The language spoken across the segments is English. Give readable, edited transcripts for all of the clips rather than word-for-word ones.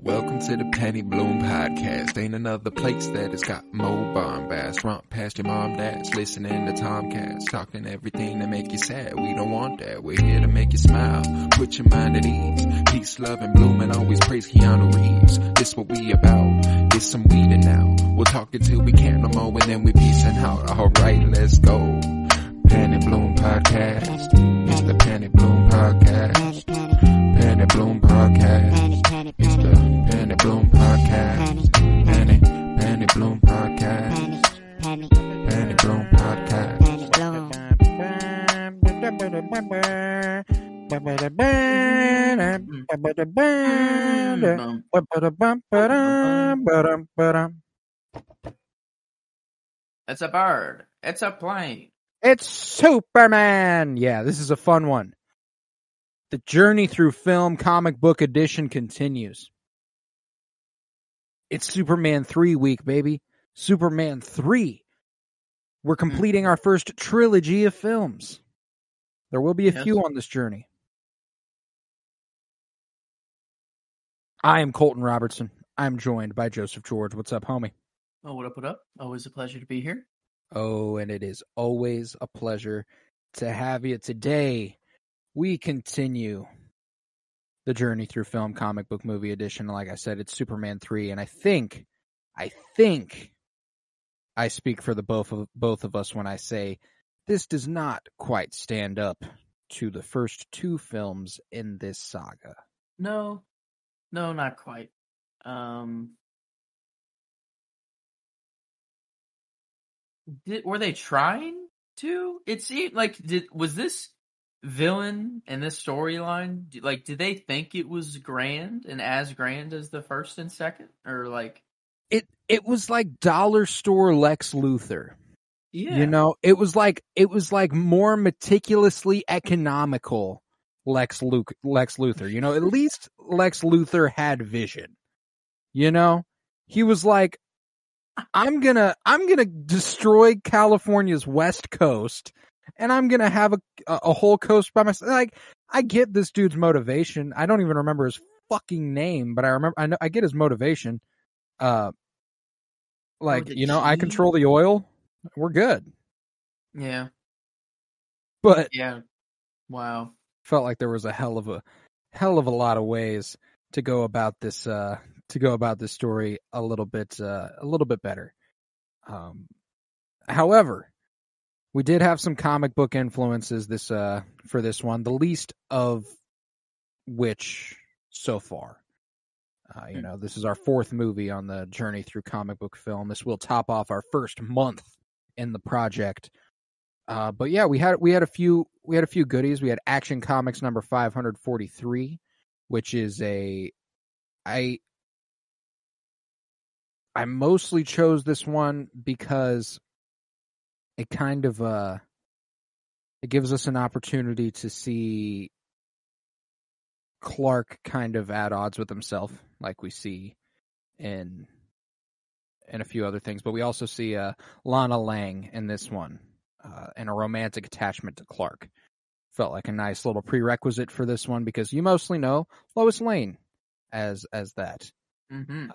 Welcome to the Penny Bloom Podcast. Ain't another place that has got more bombast. Romp past your mom, dad's listening to Tomcats. Talking everything that make you sad. We don't want that. We're here to make you smile. Put your mind at ease. Peace, love, and bloom, and always praise Keanu Reeves. This what we about. Get some weed in now. We'll talk until we can't no more, and then we peacing out. Alright, let's go. Penny Bloom Podcast. It's the Penny Bloom Podcast. Penny Bloom Podcast. It's the Penny Bloom Podcast. Penny Bloom Podcast. Penny Bloom Podcast. It's a bird. It's a plane. It's Superman! Yeah, this is a fun one. The journey through film comic book edition continues. It's Superman 3 week, baby. Superman 3. We're completing our first trilogy of films. There will be a few on this journey. I am Colton Robertson. I'm joined by Joseph George. What's up, homie? Oh, what up, what up? Always a pleasure to be here. Oh, and it is always a pleasure to have you. Today, we continue the journey through film comic book movie edition. Like I said, it's Superman 3, and I think I speak for the both of us when I say this does not quite stand up to the first two films in this saga. No, not quite. Were they trying to? It seemed like was this villain and this storyline, did they think it was grand and as grand as the first and second, or like it was like dollar store Lex Luthor? Yeah, you know, it was like more meticulously economical Lex Luthor. You know, at least Lex Luthor had vision. You know, he was like, I'm gonna destroy California's West Coast, and I'm gonna have a whole coast by myself. Like, I get this dude's motivation. I don't even remember his fucking name, but I get his motivation. I control the oil. We're good. Yeah. But yeah, wow. Felt like there was a hell of a lot of ways to go about this story a little bit better. However, we did have some comic book influences for this one, the least of which so far. This is our fourth movie on the journey through comic book film. This will top off our first month in the project. But yeah, we had a few goodies. We had Action Comics number 543, which is I mostly chose this one because it kind of it gives us an opportunity to see Clark kind of at odds with himself, like we see in a few other things. But we also see Lana Lang in this one, and a romantic attachment to Clark. Felt like a nice little prerequisite for this one because you mostly know Lois Lane as that. Mm-hmm.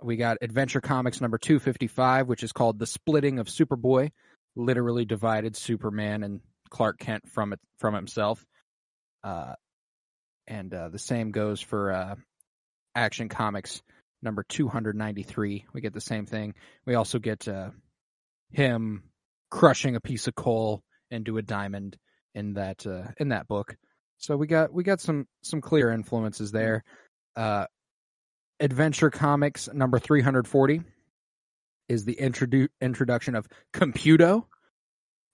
We got Adventure Comics number 255, which is called The Splitting of Superboy. Literally divided Superman and Clark Kent from himself. And the same goes for Action Comics number 293. We get the same thing. We also get him crushing a piece of coal into a diamond in that book. So we got some clear influences there. Adventure Comics number 340 is the introduction of Computo,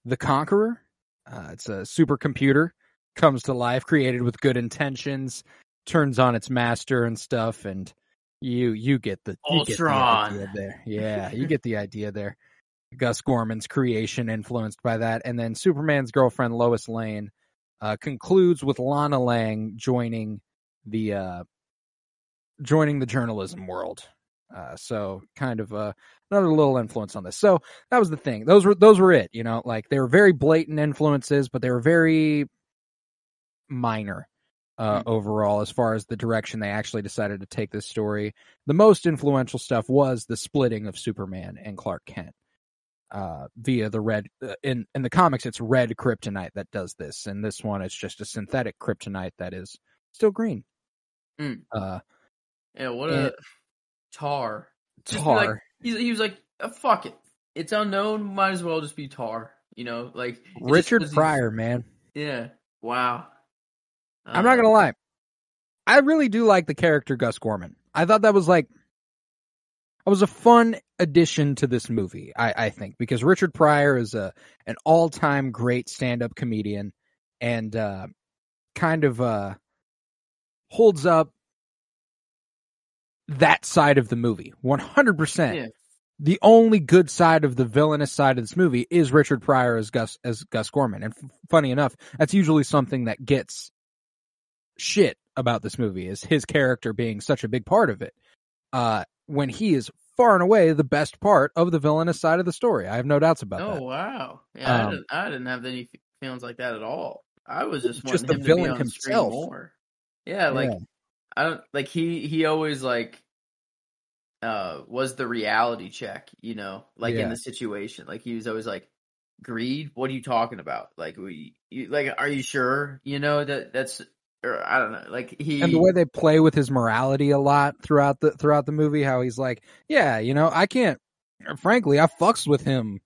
the Conqueror. It's a supercomputer, comes to life, created with good intentions, turns on its master and stuff, and you get the idea there. Yeah, you get the idea there. Gus Gorman's creation influenced by that, and then Superman's girlfriend Lois Lane concludes with Lana Lang joining the journalism world. So kind of another little influence on this. So that was the thing. Those were it. You know, like they were very blatant influences, but they were very minor. overall, as far as the direction they actually decided to take this story. The most influential stuff was the splitting of Superman and Clark Kent via the red. In the comics, it's red kryptonite that does this. In this one, it's just a synthetic kryptonite that is still green. Mm. Yeah, what and- a tar. Just be Tar. like, he was like, fuck it. It's unknown, might as well just be tar. Like Richard Pryor, man. Yeah. Wow. I'm not gonna lie. I really do like the character Gus Gorman. I thought that was a fun addition to this movie, I think, because Richard Pryor is an all-time great stand-up comedian and kind of holds up that side of the movie 100%. Yeah. The only good side of the villainous side of this movie is Richard Pryor as Gus Gorman. And funny enough, that's usually something that gets shit about this movie, is his character being such a big part of it. When he is far and away the best part of the villainous side of the story. I have no doubts about that. Oh, wow. Yeah, I didn't have any feelings like that at all. I was just wanting the him villain to be on himself. screen more. Yeah, I don't like he always was the reality check, in the situation. Like he was always like, greed? What are you talking about? Like are you sure? That's, or I don't know. Like and the way they play with his morality a lot throughout the movie, how he's like, yeah, I can't. Frankly, I fucks with him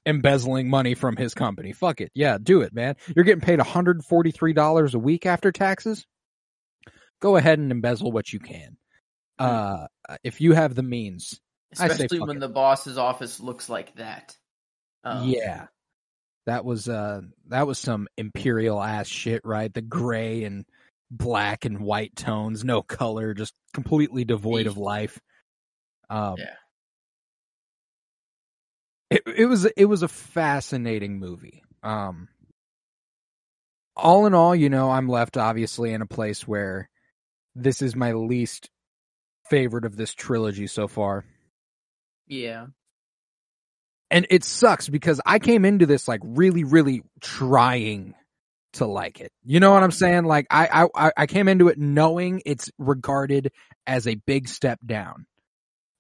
embezzling money from his company. Fuck it, yeah, do it, man. You're getting paid $143 a week after taxes. Go ahead and embezzle what you can. If you have the means, especially when the boss's office looks like that. Yeah. That was some imperial ass shit, right? The gray and black and white tones, no color, just completely devoid of life. Yeah. It was a fascinating movie. All in all, I'm left obviously in a place where this is my least favorite of this trilogy so far. Yeah. And it sucks because I came into this really, really trying to like it. You know what I'm saying? Like I came into it knowing it's regarded as a big step down.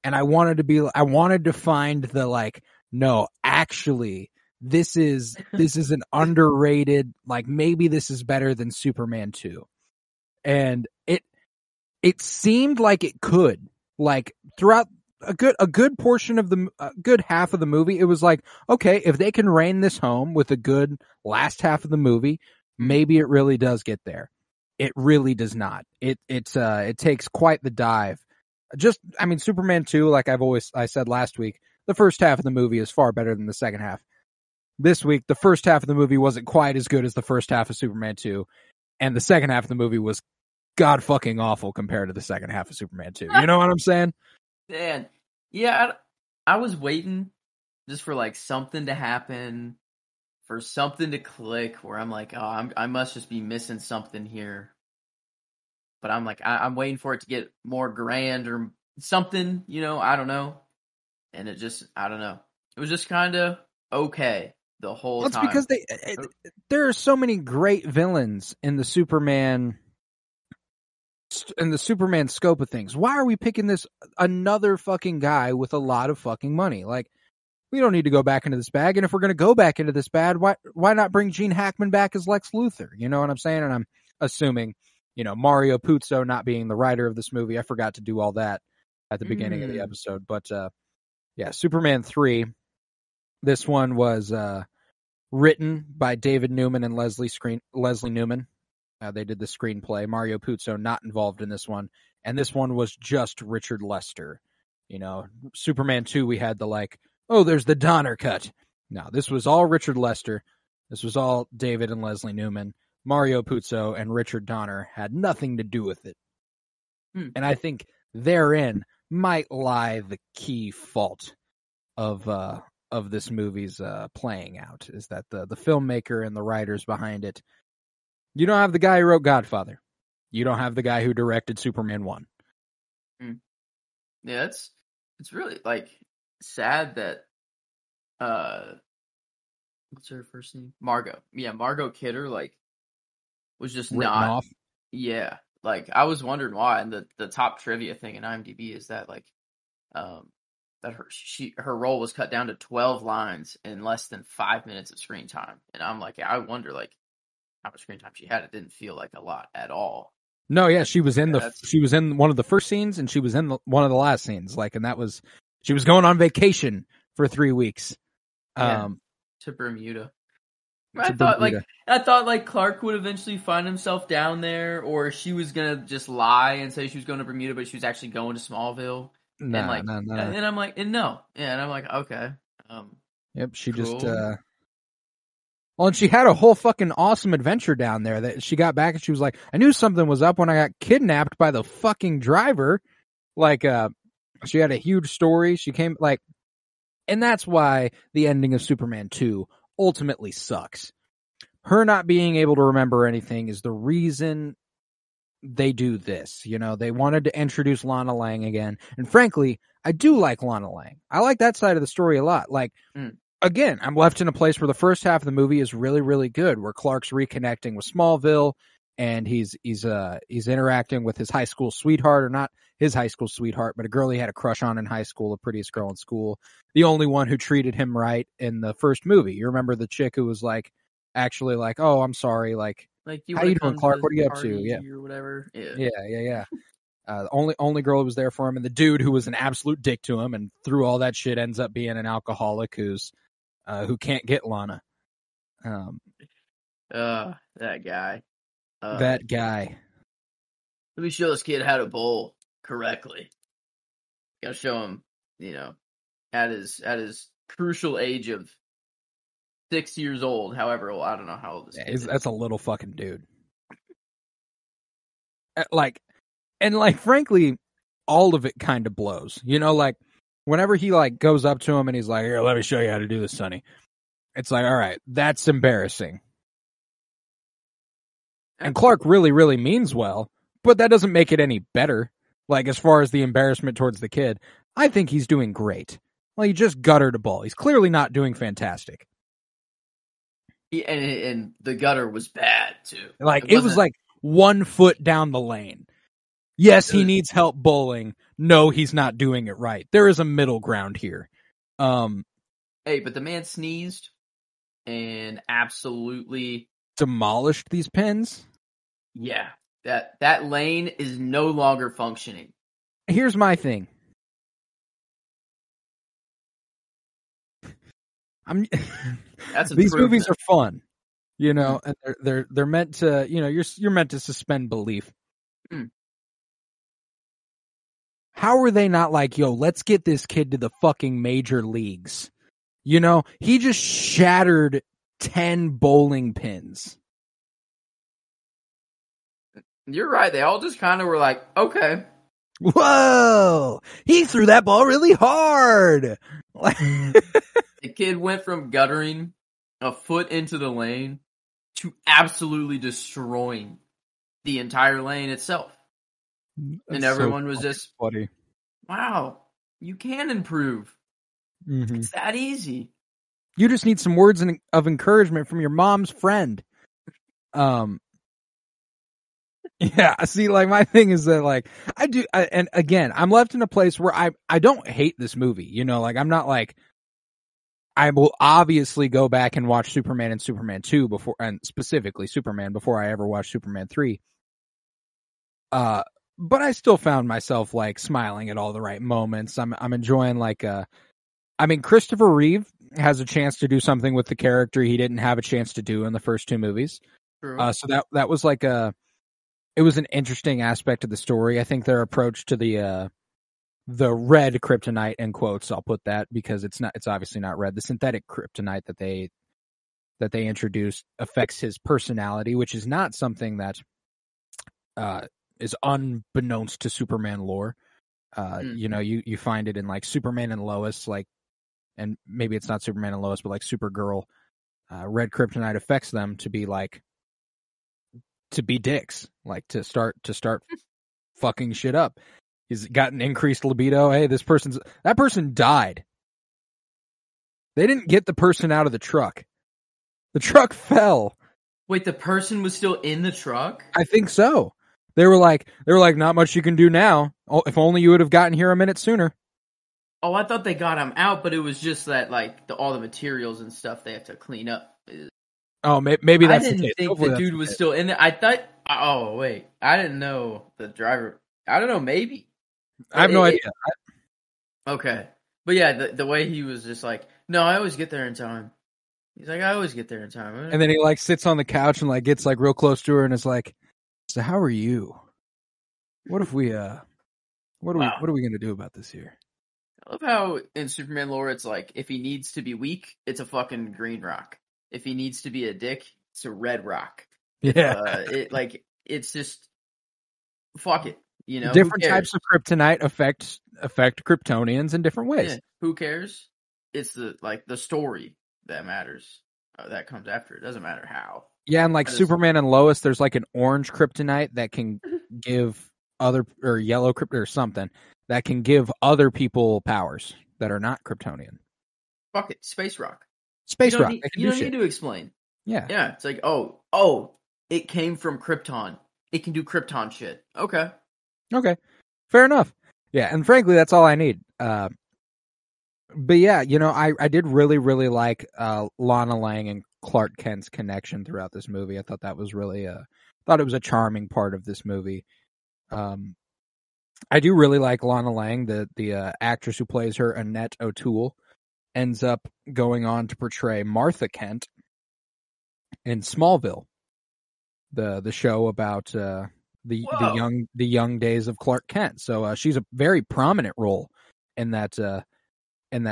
And I wanted to find the no, actually, this is an underrated, maybe this is better than Superman 2. And it seemed like it could, throughout a good portion of the good half of the movie, it was like, okay, if they can rein this home with a good last half of the movie, maybe it really does get there. It really does not. It takes quite the dive. Superman 2, like I said last week, the first half of the movie is far better than the second half. This week, the first half of the movie wasn't quite as good as the first half of Superman 2, and the second half of the movie was god fucking awful compared to the second half of Superman 2. You know what I'm saying? Man, yeah, I was waiting just for something to happen, for something to click, where I'm like, oh, I must just be missing something here. But I'm like, I'm waiting for it to get more grand or something, I don't know. And it just, I don't know. It was just kind of okay the whole time. That's because there are so many great villains in the Superman scope of things. Why are we picking another fucking guy with a lot of fucking money? We don't need to go back into this bag. And if we're going to go back into this bag, why not bring Gene Hackman back as Lex Luthor? You know what I'm saying? And I'm assuming, Mario Puzo not being the writer of this movie. I forgot to do all that at the beginning of the episode. But, yeah, Superman 3. This one was written by David Newman and Leslie Newman. They did the screenplay. Mario Puzo not involved in this one. And this one was just Richard Lester. Superman 2, we had there's the Donner cut. No, this was all Richard Lester. This was all David and Leslie Newman. Mario Puzo and Richard Donner had nothing to do with it. And I think therein might lie the key fault of this movie's playing out, is that the filmmaker and the writers behind it, you don't have the guy who wrote Godfather. You don't have the guy who directed Superman 1. Yeah, it's really sad that what's her first name? Margot. Yeah, Margot Kidder was just written not. off. Yeah, like I was wondering why. And the top trivia thing in IMDb is that that her role was cut down to 12 lines in less than 5 minutes of screen time. And I'm like, I wonder like how much screen time she had. It didn't feel like a lot at all. No, yeah, she was in Yeah, she was in one of the first scenes, and she was in one of the last scenes. Like, and that was she was going on vacation for 3 weeks. to Bermuda. To I thought Bermuda. like Clark would eventually find himself down there, or she was gonna just lie and say she was going to Bermuda, but she was actually going to Smallville. Nah. And I'm like, and no, yeah, and I'm like, okay, Yep, she cool. just well, and she had a whole fucking awesome adventure down there that she got back and she was like, I knew something was up when I got kidnapped by the fucking driver. Like, she had a huge story. She came, like, and that's why the ending of Superman 2 ultimately sucks. Her not being able to remember anything is the reason they do this. You know, they wanted to introduce Lana Lang again. And frankly, I do like Lana Lang. I like that side of the story a lot. Like, again, I'm left in a place where the first half of the movie is really, really good, where Clark's reconnecting with Smallville and he's interacting with his high school sweetheart, or not his high school sweetheart, but a girl he had a crush on in high school, the prettiest girl in school, the only one who treated him right in the first movie. You remember the chick who was like, actually like, oh, I'm sorry, like you how you doing, Clark? What are you up to? Yeah, or whatever. Yeah. The only girl who was there for him, and the dude who was an absolute dick to him and through all that shit ends up being an alcoholic who can't get Lana. That guy. That guy. Let me show this kid how to bowl correctly. Gotta show him, at his crucial age of 6 years old. However, I don't know how old this kid is. That's a little fucking dude. Like, frankly, all of it kind of blows. You know, like, whenever he, like, goes up to him and he's like, here, let me show you how to do this, Sonny. It's like, all right, that's embarrassing. And Clark really, really means well, but that doesn't make it any better. Like, as far as the embarrassment towards the kid, I think he's doing great. Well, he just guttered a ball. He's clearly not doing fantastic. And the gutter was bad, too. Like, it was like 1 foot down the lane. Yes, he needs help bowling. No, he's not doing it right. There is a middle ground here. Hey, but the man sneezed and absolutely demolished these pins. Yeah, that lane is no longer functioning. Here's my thing. These movies are fun, you know, and they're meant to, you know, you're meant to suspend belief. How are they not like, yo, let's get this kid to the fucking major leagues? You know, he just shattered 10 bowling pins. You're right. They all just kind of were like, okay. Whoa! He threw that ball really hard! The kid went from guttering a foot into the lane to absolutely destroying the entire lane itself. And everyone was just, funny. Wow, you can improve. Mm-hmm. It's that easy. You just need some words of encouragement from your mom's friend. Yeah, see, like, my thing is that, like, and again, I'm left in a place where I don't hate this movie, you know, like, I'm not like, I will obviously go back and watch Superman and Superman 2 before, and specifically Superman, before I ever watch Superman 3. But I still found myself, like, smiling at all the right moments. I'm enjoying, like, Christopher Reeve has a chance to do something with the character he didn't have a chance to do in the first two movies. True. So that was like it was an interesting aspect of the story. I think their approach to the red kryptonite, in quotes, I'll put that, because it's obviously not red. The synthetic kryptonite that they introduced affects his personality, which is not something that is unbeknownst to Superman lore. You know, you find it in, like, Superman and Lois, like, and maybe it's not Superman and Lois, but like Supergirl, red kryptonite affects them to be dicks, like to start fucking shit up. He's got an increased libido. Hey, that person died. They didn't get the person out of the truck. The truck fell. Wait, the person was still in the truck? I think so. They were like, not much you can do now. Oh, if only you would have gotten here a minute sooner. Oh, I thought they got him out, but it was just that, like, all the materials and stuff they have to clean up. Oh, maybe I that's the didn't case. think Hopefully the that's dude the was case. still in there. I thought, oh, wait. I didn't know the driver. I don't know, maybe. I have no idea. Okay. But yeah, the way he was just like, no, I always get there in time. He's like, I always get there in time. And then he like sits on the couch and like gets like real close to her and is like, so how are you? What if we what are we gonna do about this here? I love how in Superman lore it's like, if he needs to be weak, it's a fucking green rock. If he needs to be a dick, it's a red rock. Yeah. It's just, fuck it. You know, Different types of kryptonite affect Kryptonians in different ways. Yeah, who cares? It's the story that matters. That comes after. It doesn't matter how. Yeah, and like Superman and Lois, there's like an orange kryptonite that can give or yellow kryptonite or something that can give other people powers that are not Kryptonian. Fuck it, space rock. Space rock. You don't need to explain. Yeah. Yeah, it's like, oh, it came from Krypton. It can do Krypton shit. Okay. Fair enough. Yeah, and frankly, that's all I need. But yeah, you know, I did really, really like Lana Lang and Clark Kent's connection throughout this movie. I thought that was really thought it was a charming part of this movie. I do really like Lana Lang, the actress who plays her, Annette O'Toole, ends up going on to portray Martha Kent in Smallville, the show about the young days of Clark Kent. So she's a very prominent role in that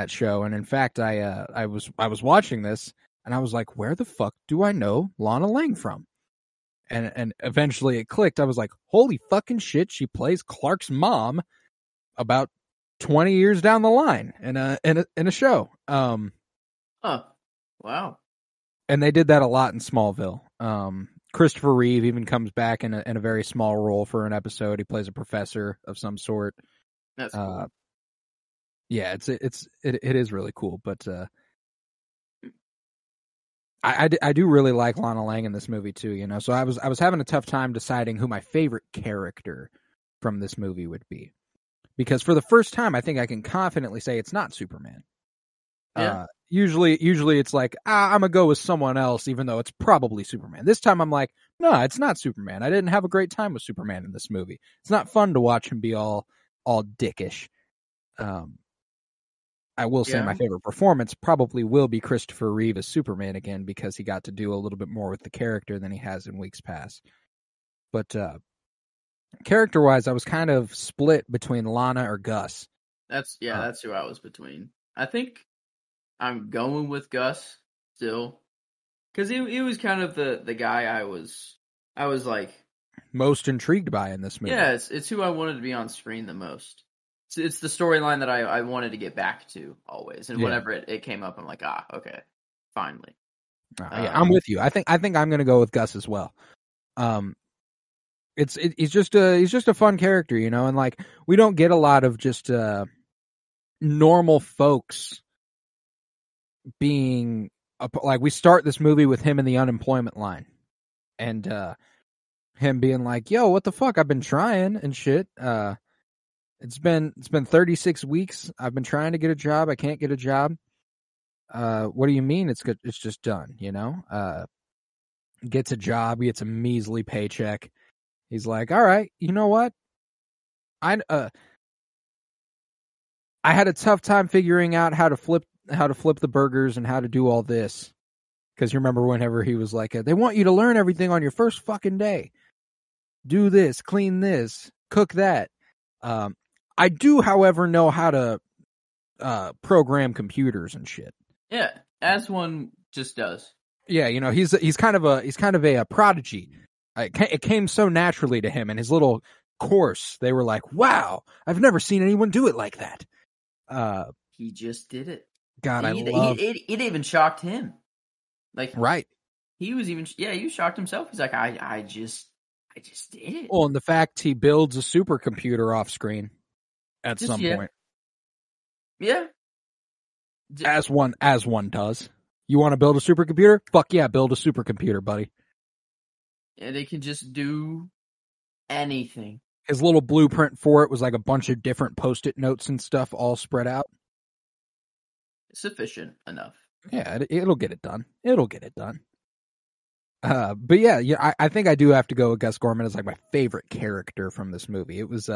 show. And in fact, I was watching this and I was like, where the fuck do I know Lana Lang from? And eventually it clicked. I was like, holy fucking shit, she plays Clark's mom about 20 years down the line in a show. Wow. And they did that a lot in Smallville. Christopher Reeve even comes back in a very small role for an episode. He plays a professor of some sort. That's cool. Yeah, it is really cool, but I do really like Lana Lang in this movie too, you know. So I was having a tough time deciding who my favorite character from this movie would be. Because for the first time I think I can confidently say it's not Superman. Yeah. Usually it's like, I'm gonna go with someone else, even though it's probably Superman. This time I'm like, no, it's not Superman. I didn't have a great time with Superman in this movie. It's not fun to watch him be all dickish. I will say my favorite performance probably will be Christopher Reeve as Superman again, because he got to do a little bit more with the character than he has in weeks past. But character-wise, I was kind of split between Lana or Gus. That's who I was between. I think I'm going with Gus still, because he was kind of the guy I was like most intrigued by in this movie. Yeah, it's who I wanted to be on screen the most. It's the storyline that I wanted to get back to always, and whenever it came up, I'm like, okay, finally. Yeah, I'm with you. I think I'm going to go with Gus as well. He's just a fun character, you know, and like we don't get a lot of just normal folks being like, we start this movie with him in the unemployment line, and him being like, "Yo, what the fuck? I've been trying and shit. It's been 36 weeks. I've been trying to get a job. I can't get a job. What do you mean it's good? It's just done, you know? Gets a job, gets a measly paycheck. He's like, all right, you know what? I had a tough time figuring out how to flip the burgers and how to do all this. Because you remember whenever he was like, they want you to learn everything on your first fucking day. Do this, clean this, cook that. I do, however, know how to program computers and shit. Yeah, as one just does. Yeah, you know, he's kind of a prodigy. It came so naturally to him, and his little course, they were like, "Wow, I've never seen anyone do it like that." He just did it. God, it even shocked him. Like, right? He was even he shocked himself. He's like, I just did it. Well, and the fact he builds a supercomputer off screen at some point. Yeah. As one does. You want to build a supercomputer? Fuck yeah, build a supercomputer, buddy. And it can just do anything. His little blueprint for it was like a bunch of different Post-it notes and stuff all spread out. Sufficient enough. Yeah, it'll get it done. It'll get it done. But yeah, I think I do have to go with Gus Gorman as like my favorite character from this movie. It was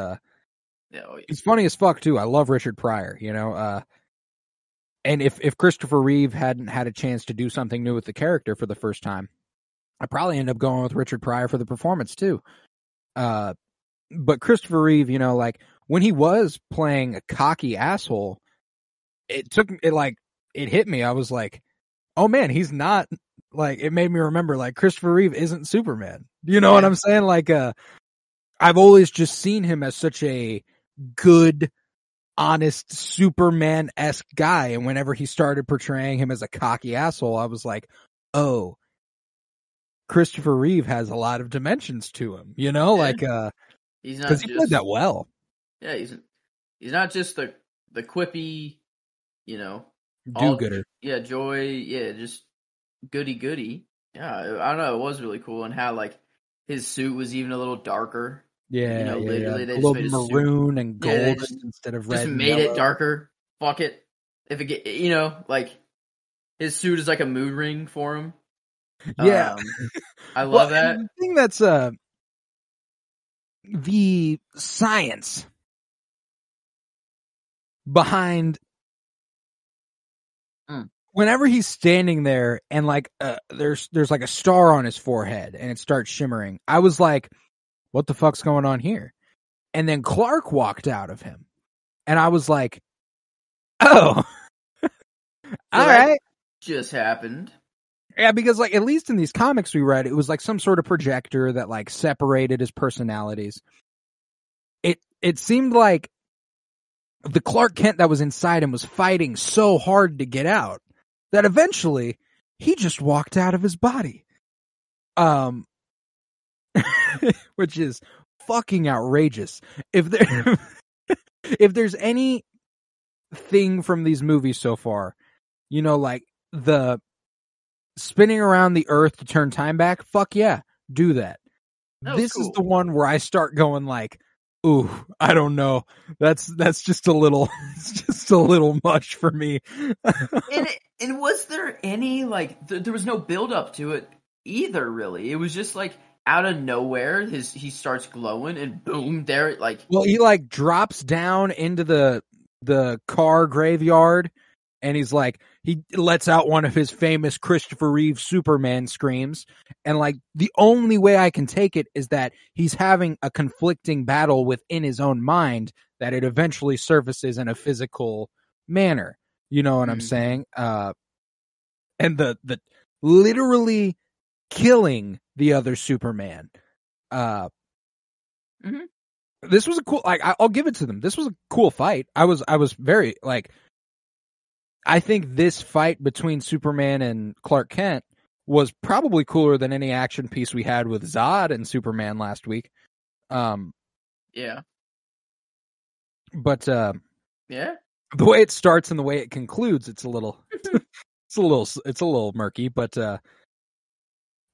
it's funny as fuck too. I love Richard Pryor, you know. And if Christopher Reeve hadn't had a chance to do something new with the character for the first time, I'd probably end up going with Richard Pryor for the performance too. But Christopher Reeve, you know, like when he was playing a cocky asshole, it hit me. I was like, oh man, he's not, like, it made me remember, like, Christopher Reeve isn't Superman. You know what I'm saying? Like, I've always just seen him as such a good, honest Superman-esque guy. And whenever he started portraying him as a cocky asshole, I was like, oh, Christopher Reeve has a lot of dimensions to him, you know, like, he's not, because he played that well. Yeah, he's not just the quippy, you know, do-gooder. Joy, just goody. Yeah, I don't know, it was really cool, and how like his suit was even a little darker. Yeah, you know, literally they a just little made maroon and gold instead of red. Just and made yellow. it darker. Fuck it. If it get, you know, like his suit is like a mood ring for him. Yeah, I love that. The thing that's the science behind whenever he's standing there and like there's like a star on his forehead and it starts shimmering. I was like, what the fuck's going on here? And then Clark walked out of him and I was like, oh, all right, just happened. Yeah, because like at least in these comics we read, it was like some sort of projector that like separated his personalities. It seemed like the Clark Kent that was inside him was fighting so hard to get out that eventually he just walked out of his body. Which is fucking outrageous. If there's any thing from these movies so far, you know, like the spinning around the earth to turn time back, fuck yeah, do that. This is the one where I start going like, ooh, I don't know. That's just a little, it's just a little much for me. and was there any like there was no build up to it either, really. It was just like out of nowhere, he starts glowing and boom, there like. Well, he like drops down into the car graveyard. And he's like, he lets out one of his famous Christopher Reeve Superman screams. And like, the only way I can take it is that he's having a conflicting battle within his own mind that it eventually surfaces in a physical manner. You know what I'm saying? And the literally killing the other Superman. This was a cool, like, I'll give it to them. This was a cool fight. I was very like, I think this fight between Superman and Clark Kent was probably cooler than any action piece we had with Zod and Superman last week. Yeah. But yeah, the way it starts and the way it concludes, it's a little it's a little murky, but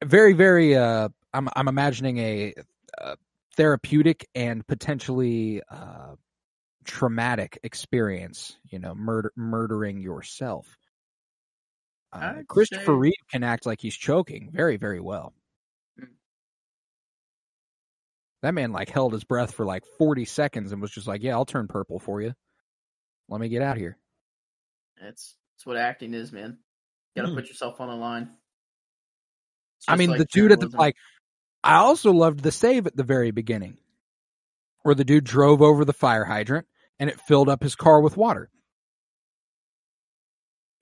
very, very I'm imagining a therapeutic and potentially traumatic experience, you know, murdering yourself. Christopher Reeve can act like he's choking very, very well. That man like held his breath for like 40 seconds and was just like, yeah, I'll turn purple for you. Let me get out of here. That's what acting is, man. You gotta put yourself on the line. I mean, like the dude at the, like, I also loved the save at the very beginning where the dude drove over the fire hydrant and it filled up his car with water.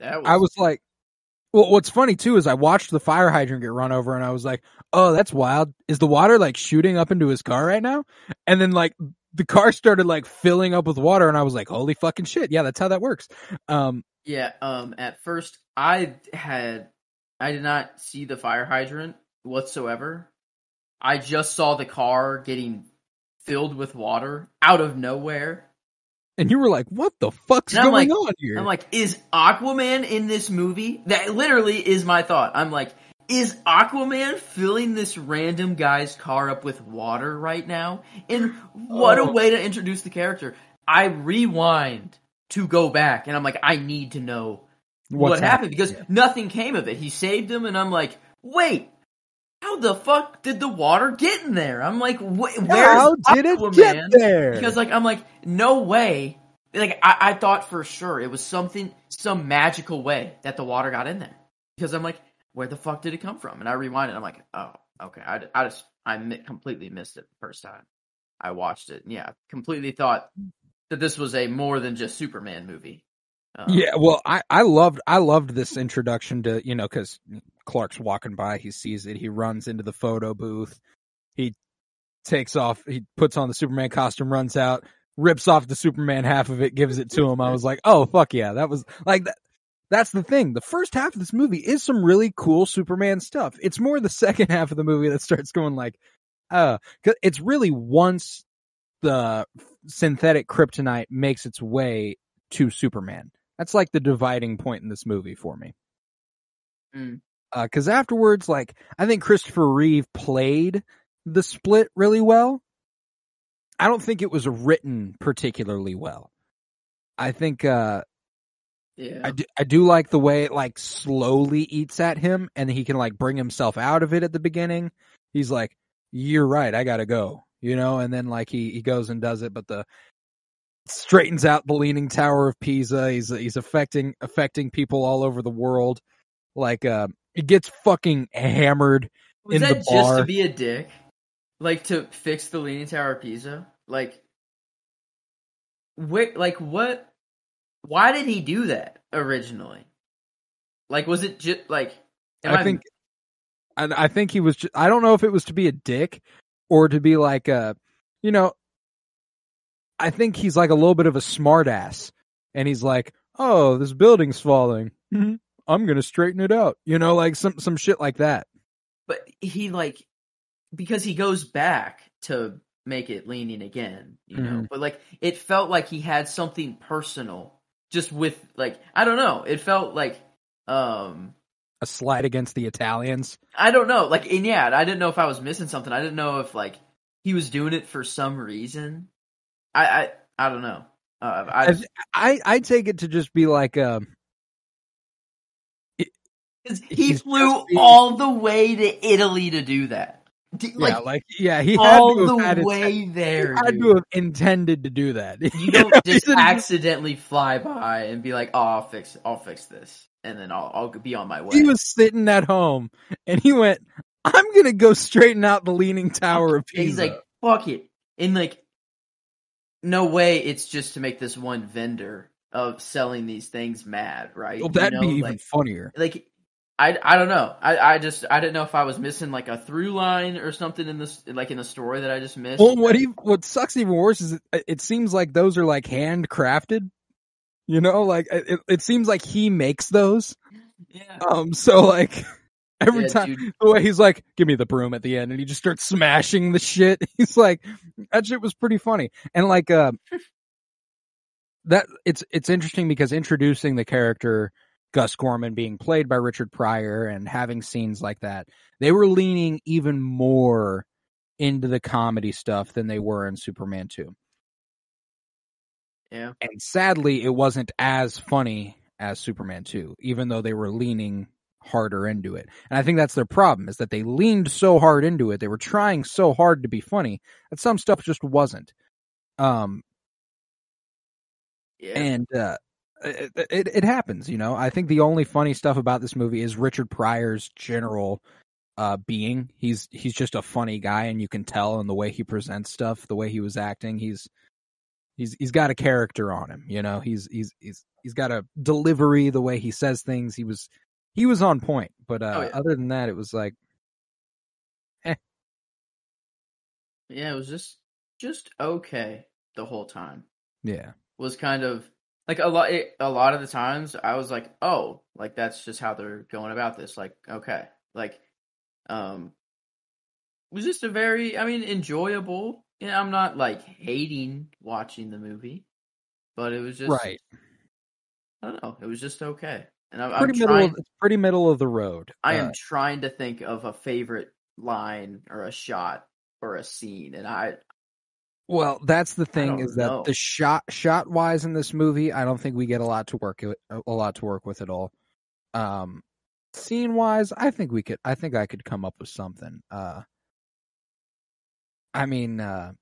I was like, well, what's funny too is I watched the fire hydrant get run over and I was like, oh, that's wild. Is the water like shooting up into his car right now? And then like the car started like filling up with water and I was like, holy fucking shit. Yeah, that's how that works. At first I did not see the fire hydrant whatsoever. I just saw the car getting filled with water out of nowhere. And you were like, what the fuck's going on here? I'm like, is Aquaman in this movie? That literally is my thought. I'm like, is Aquaman filling this random guy's car up with water right now? And what a way to introduce the character. I rewind to go back, and I'm like, I need to know what happened, because nothing came of it. He saved him, and I'm like, wait, how the fuck did the water get in there? I'm like, where's how did it Aquaman? get there? Because I'm like, no way. Like I thought for sure it was some magical way that the water got in there. Because I'm like, where the fuck did it come from? And I rewind it. I'm like, oh, okay. I completely missed it the first time I watched it. And yeah, completely thought that this was a more than just Superman movie. Yeah, well, I loved this introduction to, because Clark's walking by, he sees it, he runs into the photo booth, he takes off, he puts on the Superman costume, runs out, rips off the Superman half of it, gives it to him. I was like, oh, fuck yeah, that was like that. That's the thing. The first half of this movie is some really cool Superman stuff. It's more the second half of the movie that starts going like, cause it's really once the synthetic kryptonite makes its way to Superman. That's like the dividing point in this movie for me. Cause afterwards, like, I think Christopher Reeve played the split really well. I don't think it was written particularly well. I think, I do like the way it like slowly eats at him, and he can like bring himself out of it at the beginning. He's like, you're right, I gotta go, and then like he goes and does it, but straightens out the Leaning Tower of Pisa. He's affecting people all over the world. Like, it gets fucking hammered in the bar. Was that just to be a dick? Like, to fix the Leaning Tower of Pisa? Like, what? Why did he do that originally? Like, was it just like? I think he was. I don't know if it was to be a dick or to be like I think he's like a little bit of a smartass, and he's like, "Oh, this building's falling. I'm gonna straighten it out." Like some shit like that. But he because he goes back to make it leaning again, But like it felt like he had something personal, just with like I don't know. It felt like a slight against the Italians. I don't know. Like, and yeah, I didn't know if I was missing something. I didn't know if like he was doing it for some reason. I don't know. I take it to just be like he flew all the way to Italy to do that. He had all the way there. He had to have intended to do that. You don't just accidentally fly by and be like, "Oh, I'll fix this," and then I'll be on my way. He was sitting at home and he went, "I'm gonna go straighten out the Leaning Tower of Pisa." And he's like, "Fuck it," and like, no way, it's just to make this one vendor of selling these things mad, right? Well, that'd be even funnier. Like, I don't know. I didn't know if I was missing like a through line or something in this, like in the story that I just missed. Well, what sucks even worse is it seems like those are like handcrafted. Like it seems like he makes those. Yeah. So like every time, dude. The way he's like, "Give me the broom" at the end, and he just starts smashing the shit. He's like, that shit was pretty funny, and like that it's interesting because introducing the character Gus Gorman being played by Richard Pryor and having scenes like that, they were leaning even more into the comedy stuff than they were in Superman 2. Yeah. And sadly, it wasn't as funny as Superman 2, even though they were leaning harder into it. And I think that's their problem, is that they leaned so hard into it. They were trying so hard to be funny that some stuff just wasn't. And it happens, I think the only funny stuff about this movie is Richard Pryor's general being. He's just a funny guy, and you can tell in the way he presents stuff, the way he was acting. He's got a character on him, he's got a delivery, the way he says things. He was on point, but other than that, it was like, Yeah, it was just okay the whole time. Yeah, was kind of like a lot of the times I was like, oh, like that's just how they're going about this. Like, okay, like, it was just a very, enjoyable. I'm not like hating watching the movie, but it was just right. I don't know. It was just okay. And I'm trying. It's pretty middle of the road. I am trying to think of a favorite line or a shot or a scene, and well, that's the I thing, don't is that know. the shot wise in this movie, I don't think we get a lot to work with at all. Scene wise, I think I could come up with something. I mean, the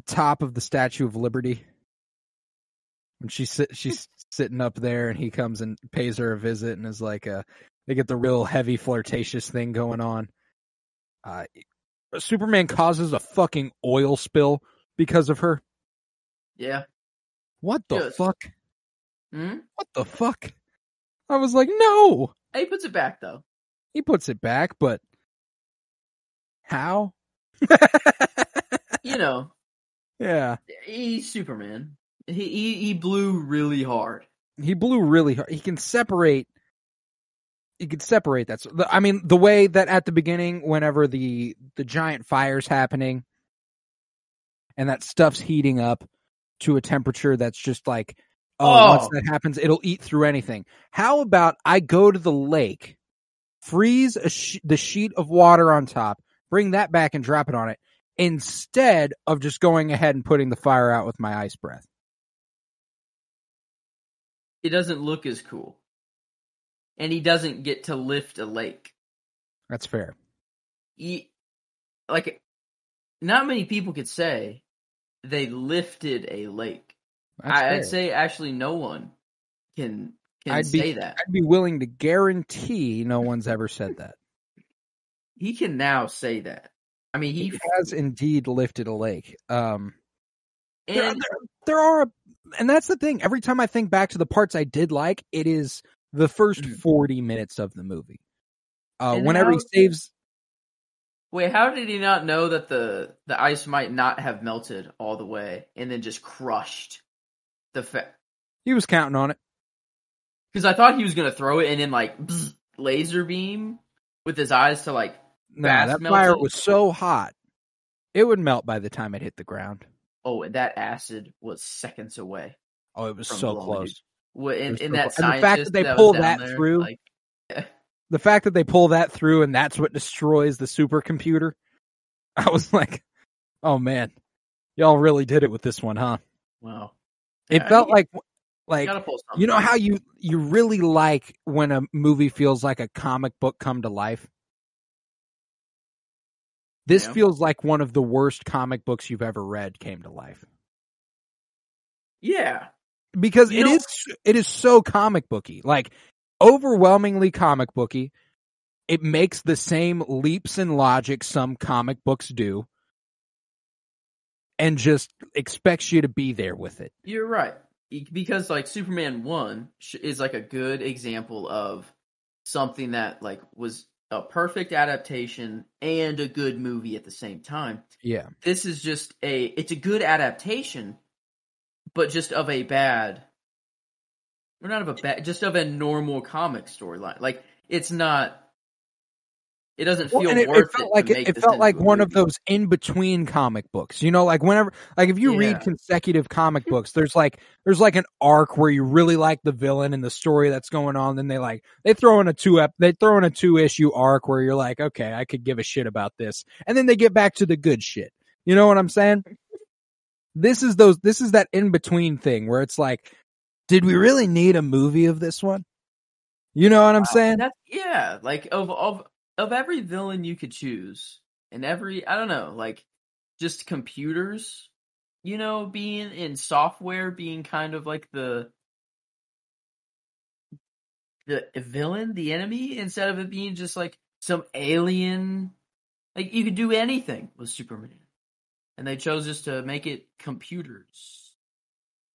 top of the Statue of Liberty, when she's sitting up there and he comes and pays her a visit and is like, they get the real heavy flirtatious thing going on. Superman causes a fucking oil spill because of her. Yeah. What the fuck? Hmm? What the fuck? I was like, no. He puts it back though. He puts it back, but how? You know. Yeah. He's Superman. He blew really hard. He blew really hard. He can separate that. I mean, the way that at the beginning, whenever the giant fire's happening and that stuff's heating up to a temperature that's just like, once that happens, it'll eat through anything. How about I go to the lake, freeze the sheet of water on top, bring that back and drop it on it, instead of just going ahead and putting the fire out with my ice breath? It doesn't look as cool. And he doesn't get to lift a lake. That's fair. Not many people could say they lifted a lake. I'd say actually no one can say that. I'd be willing to guarantee no one's ever said that. He can now say that. I mean, he has indeed lifted a lake. And there are, and that's the thing. Every time I think back to the parts I did like, it is the first 40 minutes of the movie. Whenever he saves. Wait, how did he not know that the ice might not have melted all the way and then just crushed the He was counting on it. Because I thought he was going to throw it and then laser beam with his eyes to that fire was so hot, it would melt by the time it hit the ground. Oh, and that acid was seconds away. Oh, it was so close. And the fact that they pull that through, the fact that they pull that through, and that's what destroys the supercomputer. I was like, "Oh man, y'all really did it with this one, huh?" Wow. It felt like you know how you really like when a movie feels like a comic book come to life. This feels like one of the worst comic books you've ever read came to life. Yeah. Because it is so comic booky, like overwhelmingly comic booky. It makes the same leaps in logic some comic books do, and just expects you to be there with it. You're right, because Superman 1 is a good example of something that was a perfect adaptation and a good movie at the same time. Yeah, this is just it's a good adaptation, but just of a bad, or not of a bad, just of a normal comic storyline. It's not. It doesn't feel worth it. It felt like one of those in between comic books. You know, whenever, if you read consecutive comic books, there's an arc where you really like the villain and the story that's going on. Then they throw in a 2-issue arc where you're like, okay, I could give a shit about this, and then they get back to the good shit. You know what I'm saying? This is that in between thing where it's like, did we really need a movie of this one? You know what I'm saying? Of every villain you could choose, and I don't know, just computers, being in software, being kind of like the villain, the enemy, instead of it being just some alien. You could do anything with Superman, and they chose just to make it computers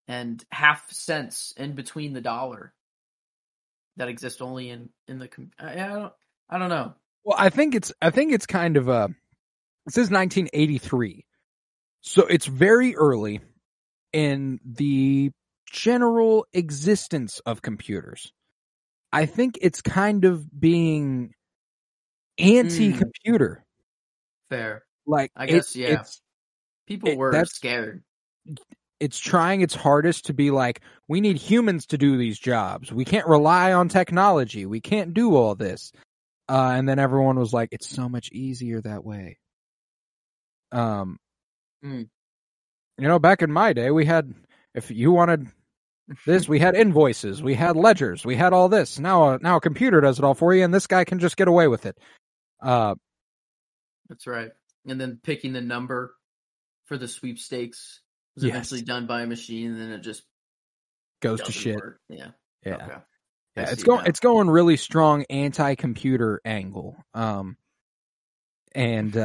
and half cents in between the dollar that exist only in the. I don't know. Well, I think it's kind of this is 1983. So it's very early in the general existence of computers. I think it's kind of being anti-computer. Fair. I guess, people were scared. it's trying its hardest to be like, we need humans to do these jobs. We can't rely on technology. We can't do all this. And then everyone was like, it's so much easier that way. Back in my day, we had, if you wanted this, we had invoices, we had ledgers, we had all this. Now a computer does it all for you, and this guy can just get away with it. That's right. And then picking the number for the sweepstakes was eventually done by a machine, and then it just goes to shit. Work. Yeah. Okay. Yeah, it's going really strong anti-computer angle. It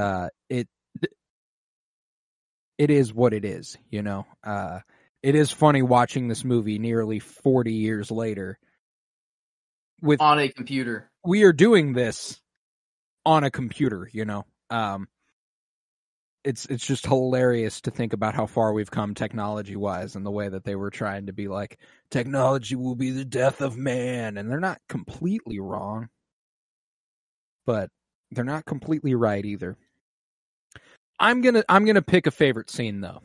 is what it is, It is funny watching this movie nearly 40 years later. On a computer. We are doing this on a computer, It's just hilarious to think about how far we've come technology-wise and the way that they were trying to be like, technology will be the death of man. And they're not completely wrong. But they're not completely right either. I'm gonna pick a favorite scene though.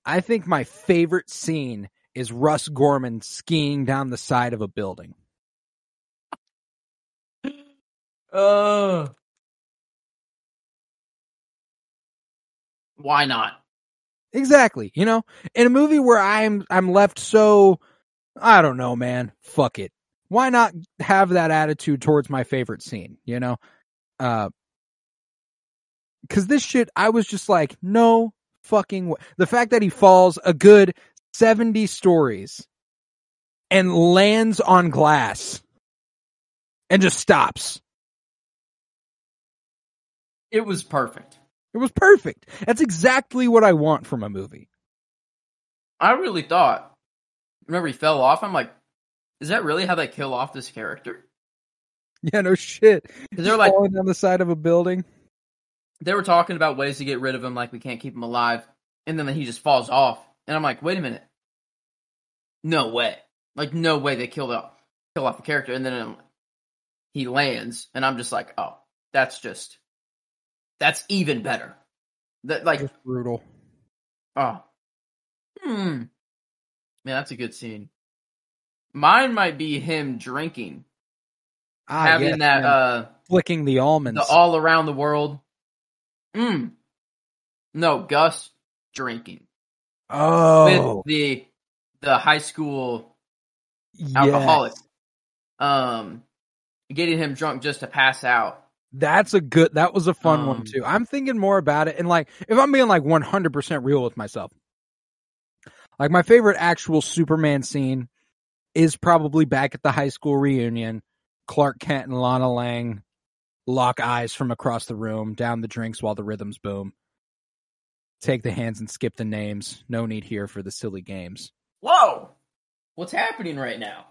I think my favorite scene is Russ Gorman skiing down the side of a building. Why not? Exactly. In a movie where I'm left so, I don't know, man, fuck it. Why not have that attitude towards my favorite scene? Because this shit, I was just like, no fucking way. The fact that he falls a good 70 stories and lands on glass and just stops. It was perfect. It was perfect. That's exactly what I want from a movie. I really thought, whenever he fell off, I'm like, is that really how they kill off this character? Yeah, no shit. They're like falling down the side of a building. They were talking about ways to get rid of him, like we can't keep him alive, and then he just falls off. And I'm like, wait a minute, no way! Like, no way they kill off the character. And then he lands, and I'm just like, oh, that's even better. That like just brutal. Oh, man, that's a good scene. Mine might be him drinking, having that flicking the almonds, the all around the world. No, Gus drinking. Oh, with the high school alcoholic. Getting him drunk just to pass out. That was a fun one too. I'm thinking more about it, and like, if I'm being like 100% real with myself, like my favorite actual Superman scene is probably back at the high school reunion. Clark Kent and Lana Lang lock eyes from across the room, down the drinks while the rhythms boom. Take the hands and skip the names. No need here for the silly games. Whoa! What's happening right now?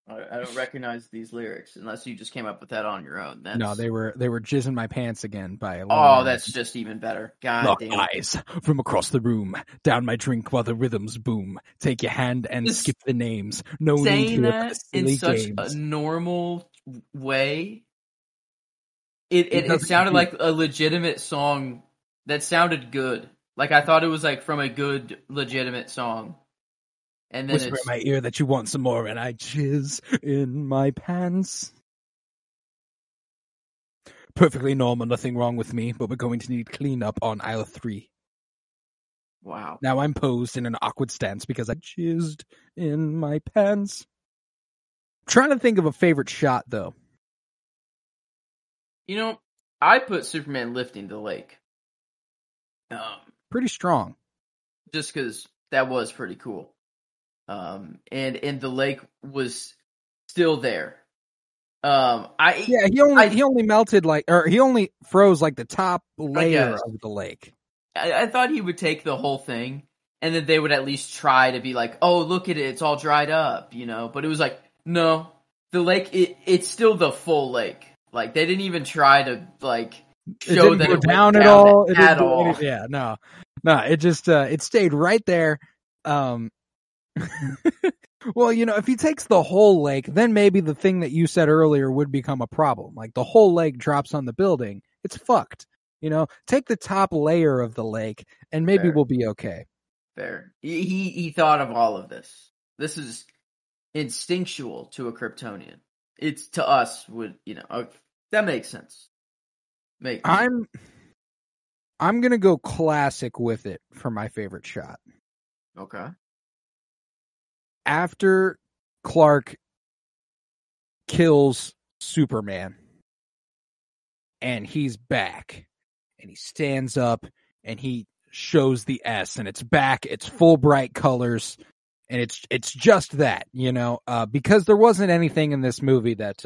I don't recognize these lyrics unless you just came up with that on your own. No, they were jizzing my pants again by. Oh, that's just even better. God lock damn. eyes from across the room, down my drink while the rhythms boom. Take your hand and skip the names. No need here for the silly in such games. A normal way. It sounded like a legitimate song that sounded good. Like I thought it was like from a good legitimate song. And then whisper in my ear that you want some more, and I jizz in my pants. Perfectly normal, nothing wrong with me, but we're going to need cleanup on aisle 3. Wow. Now I'm posed in an awkward stance because I jizzed in my pants. I'm trying to think of a favorite shot, though. I put Superman lifting the lake. Pretty strong. Just because that was pretty cool. And the lake was still there. He only melted he only froze like the top layer of the lake. I thought he would take the whole thing, and then they would at least try to be like, "Oh, look at it, it's all dried up," But it was like, no, the lake, it's still the full lake. Like they didn't even try to show that it down went at all. At all. Yeah, no, it just it stayed right there. Well, if he takes the whole lake, then maybe the thing that you said earlier would become a problem. Like the whole lake drops on the building, it's fucked. Take the top layer of the lake, and maybe Fair. we'll be okay. Fair. He thought of all of this. This is instinctual to a Kryptonian. It's to us that makes sense. I'm gonna go classic with it for my favorite shot. Okay. After Clark kills Superman and he's back and he stands up and he shows the S and it's back, it's full bright colors, and it's just that, because there wasn't anything in this movie that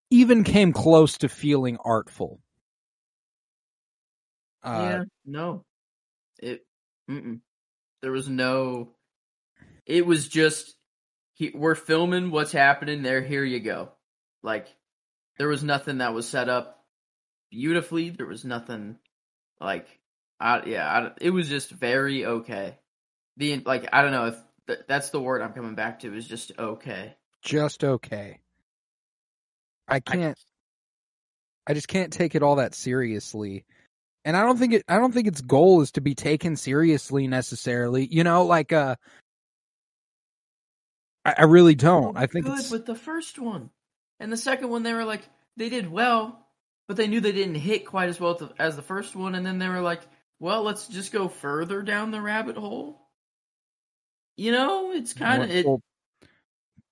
even came close to feeling artful. No. There was no. It was just we're filming what's happening there. Here you go. Like there was nothing that was set up beautifully. There was nothing it was just very okay. I don't know if that's the word I'm coming back to, is just okay. Just okay. I just can't take it all that seriously. And I don't think its goal is to be taken seriously necessarily. I really don't. I think it's with the first one. And the second one, they were like, they did well, but they knew they didn't hit quite as well as the first one. And then they were like, well, let's just go further down the rabbit hole. It's kind of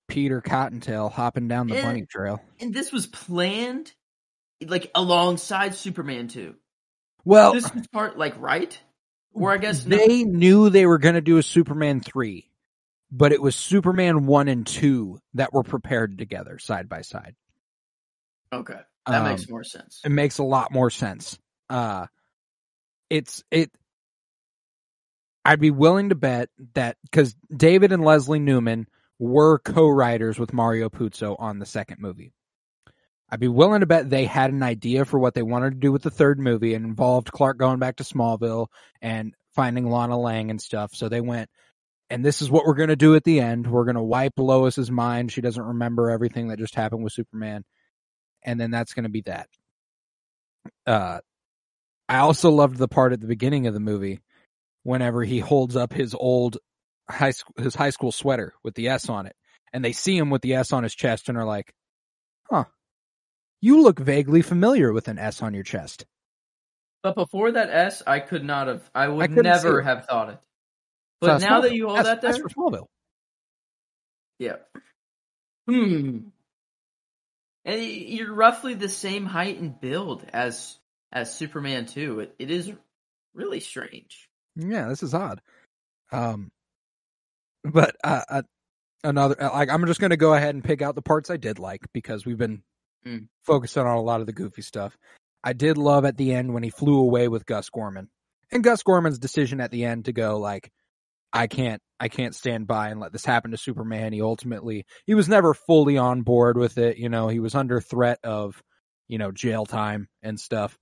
Peter Cottontail hopping down the bunny trail. And this was planned, alongside Superman 2. Well, this was part, right? Or I guess they knew they were going to do a Superman 3, but it was Superman 1 and 2 that were prepared together side by side. Okay. That makes more sense. It makes a lot more sense. I'd be willing to bet that, because David and Leslie Newman were co-writers with Mario Puzo on the second movie. I'd be willing to bet they had an idea for what they wanted to do with the third movie, and involved Clark going back to Smallville and finding Lana Lang and stuff. So they went, and this is what we're going to do at the end. We're going to wipe Lois's mind. She doesn't remember everything that just happened with Superman. And then that's going to be that. I also loved the part at the beginning of the movie whenever he holds up his old high school sweater with the S on it, and they see him with the S on his chest and are like, huh, you look vaguely familiar with an S on your chest. But before that S, I would never have thought it. But now that you hold that there, that's for Smallville. Yeah. And you're roughly the same height and build as Superman 2. It is really strange. Yeah, this is odd. But another, I'm just going to go ahead and pick out the parts I did like, because we've been focusing on a lot of the goofy stuff. I did love at the end when he flew away with Gus Gorman, and Gus Gorman's decision at the end to go I can't stand by and let this happen to Superman. He was never fully on board with it. He was under threat of, jail time and stuff.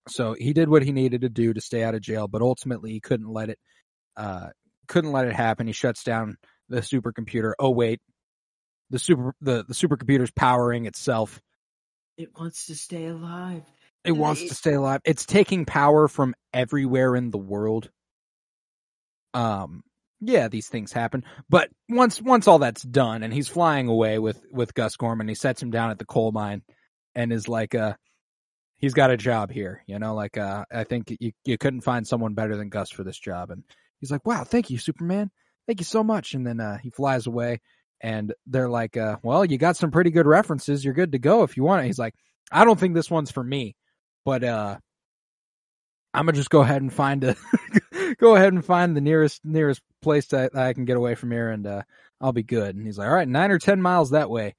So he did what he needed to do to stay out of jail, but ultimately he couldn't let it happen. He shuts down the supercomputer. Oh wait, the supercomputer's powering itself. It wants to stay alive. It's taking power from everywhere in the world. Yeah, these things happen. But once all that's done and he's flying away with Gus Gorman, he sets him down at the coal mine and is like, he's got a job here, I think you couldn't find someone better than Gus for this job. And he's like, wow, thank you, Superman. Thank you so much. And then he flies away, and they're like, well, you got some pretty good references. You're good to go if you want it. He's like, I don't think this one's for me, but I'm gonna just go ahead and find the nearest place that I can get away from here, and I'll be good. And he's like, all right, 9 or 10 miles that way.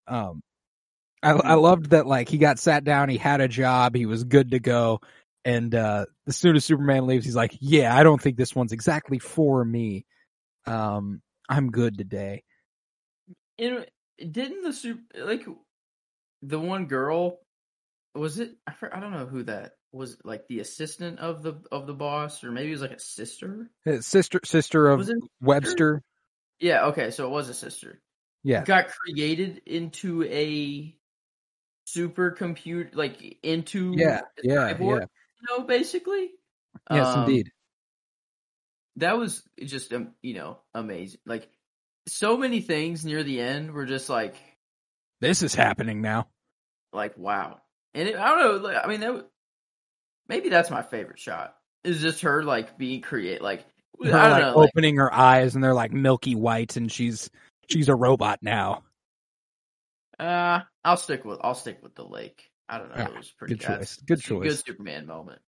I loved that, he got sat down, he had a job, he was good to go, and as soon as Superman leaves, he's like, yeah, I don't think this one's exactly for me. I'm good today. Didn't the one girl, was it? I don't know who that was, the assistant of the boss, or maybe it was a sister. Sister of Webster. Yeah. Okay. So it was a sister. Yeah. Got created into a supercomputer, like into Yeah, a yeah, cyborg, yeah. basically. Yes, indeed. That was just amazing. Like so many things near the end were just like This is happening now. wow. And I don't know. Like, I mean, maybe that's my favorite shot. Is just her like being creative. Like Her I don't like know. opening her eyes and they're like milky white, and she's a robot now. I'll stick with the lake. I don't know. It was pretty Good choice. Good Superman moment.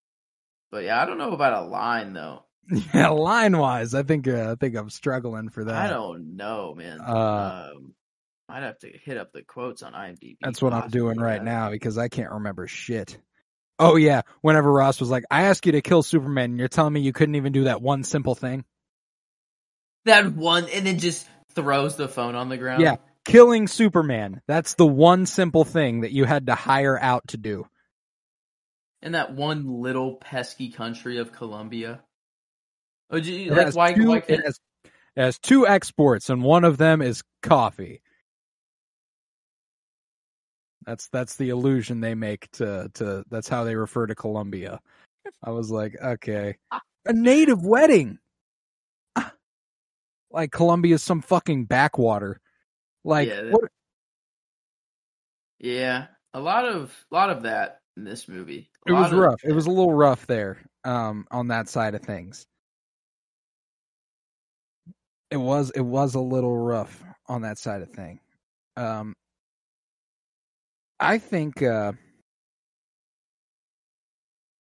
But yeah, I don't know about a line though. Yeah, line wise, I think I'm struggling for that. I don't know, man. I'd have to hit up the quotes on IMDb. That's what I'm doing right now because I can't remember shit. Oh yeah, whenever Ross was like, "I asked you to kill Superman, and you're telling me you couldn't even do that one simple thing." That one, and then just throws the phone on the ground. Yeah, killing Superman. That's the one simple thing that you had to hire out to do. In that one little pesky country of Colombia. Oh, Why can't it has 2 exports, and one of them is coffee. That's the illusion they make to that's how they refer to Colombia. I was like, okay, a native wedding. Like Colombia's some fucking backwater. Like what? Yeah, a lot of that in this movie. It was rough. It was a little rough there, on that side of things. It was a little rough on that side of thing. I think I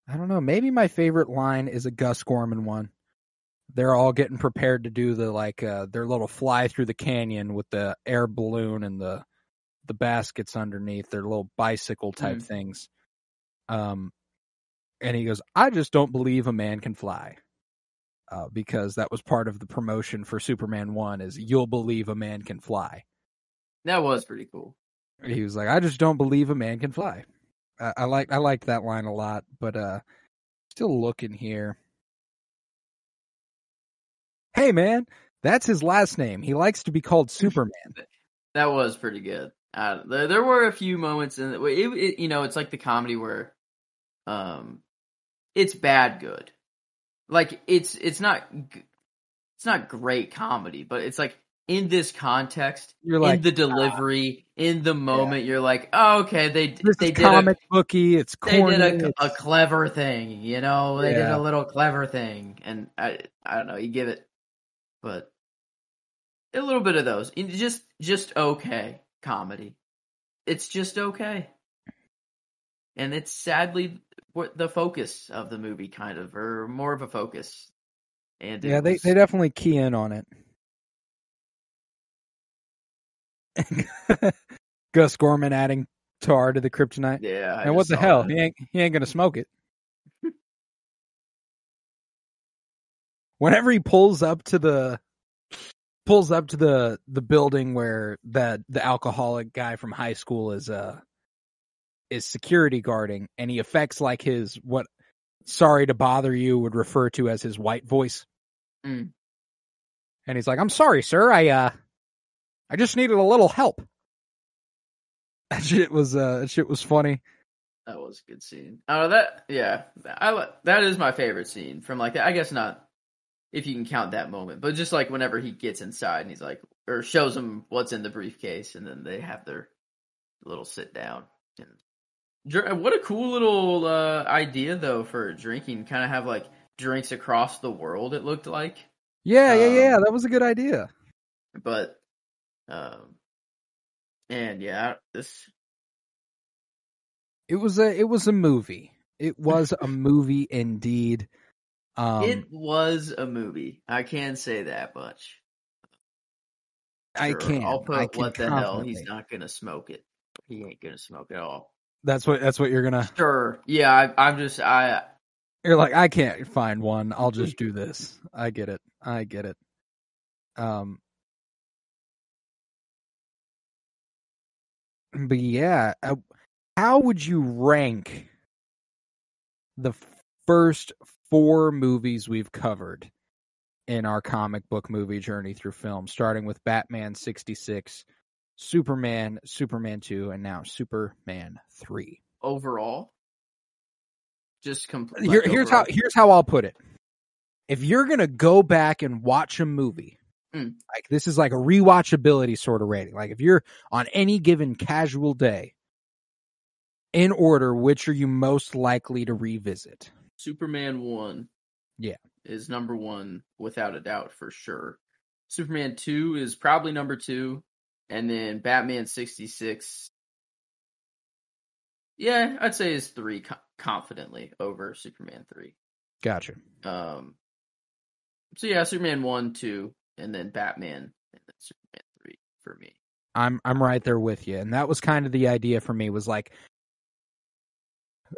don't know. Maybe my favorite line is a Gus Gorman one. They're all getting prepared to do the their little fly through the canyon with the air balloon and the baskets underneath, their little bicycle type things. And he goes, "I just don't believe a man can fly." Because that was part of the promotion for Superman 1 is you'll believe a man can fly. That was pretty cool. He was like, "I just don't believe a man can fly." I liked that line a lot, but still looking here. Hey man, that's his last name. He likes to be called Superman. That was pretty good. There were a few moments in it, it's like the comedy where it's bad good. Like it's not great comedy, but it's like in this context, You're like, in the delivery, in the moment, you're like, oh, okay, they did comic booky. It's corny. They did a clever thing, They did a little clever thing, and I don't know, you give it, but a little bit of those, just okay comedy. It's just okay, and it's sadly what the focus of the movie, kind of, or more of a focus. And yeah, they definitely key in on it. Gus Gorman adding tar to the kryptonite. Yeah, and what the hell? He ain't gonna smoke it. Whenever he pulls up to the building where the alcoholic guy from high school is security guarding, and he affects like his what "sorry to bother you" would refer to as his white voice. Mm. And he's like, "I'm sorry, sir. I just needed a little help." That shit was funny. That was a good scene. Oh, that is my favorite scene from like that. I guess not if you can count that moment, but just like whenever he gets inside and he's like, or shows him what's in the briefcase, and then they have their little sit down. And what a cool little idea though for drinking. Kind of have like drinks across the world. It looked like. Yeah. That was a good idea. But, and yeah, it was a movie. It was a movie indeed. It was a movie. I can say that much. Sure, I'll put what the hell. He's not gonna smoke it. He ain't gonna smoke at all. That's what you're gonna. Sure. Yeah. You're like, I can't find one. I'll just do this. I get it. But yeah, how would you rank the first 4 movies we've covered in our comic book movie journey through film, starting with Batman 66, Superman, Superman 2, and now Superman 3. Overall, just Here's how I'll put it. If you're gonna go back and watch a movie, like this is like a rewatchability sort of rating. Like if you're on any given casual day, in order, which are you most likely to revisit? Superman 1. Yeah. Is number 1 without a doubt for sure. Superman 2 is probably number 2, and then Batman 66. Yeah, I'd say is 3 confidently over Superman 3. Gotcha. So yeah, Superman 1, 2, and then Batman, and then Superman 3 for me. I'm right there with you, and that was kind of the idea for me. Was like,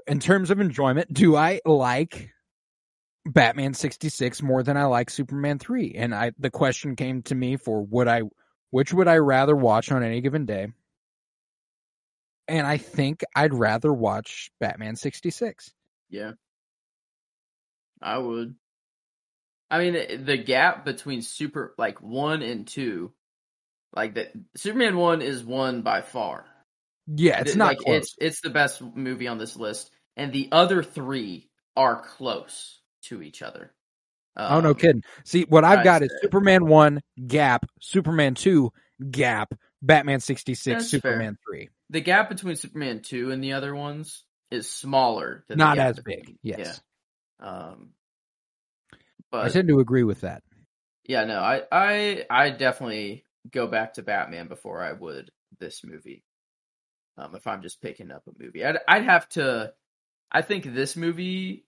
in terms of enjoyment, do I like Batman 66 more than I like Superman 3? And the question came to me for which would I rather watch on any given day? And I think I'd rather watch Batman 66. Yeah, I would. I mean, the gap between 1 and 2, like that, Superman 1 is 1 by far. Yeah, it's not close. It's the best movie on this list, and the other 3 are close to each other. Oh, no kidding. See, what I've got is Superman 1, gap, Superman 2, gap, Batman 66, Superman 3. The gap between Superman 2 and the other ones is smaller than not as big. Yes. Yeah. But I tend to agree with that. Yeah, no, I definitely go back to Batman before I would this movie. If I'm just picking up a movie, I'd have to. I think this movie,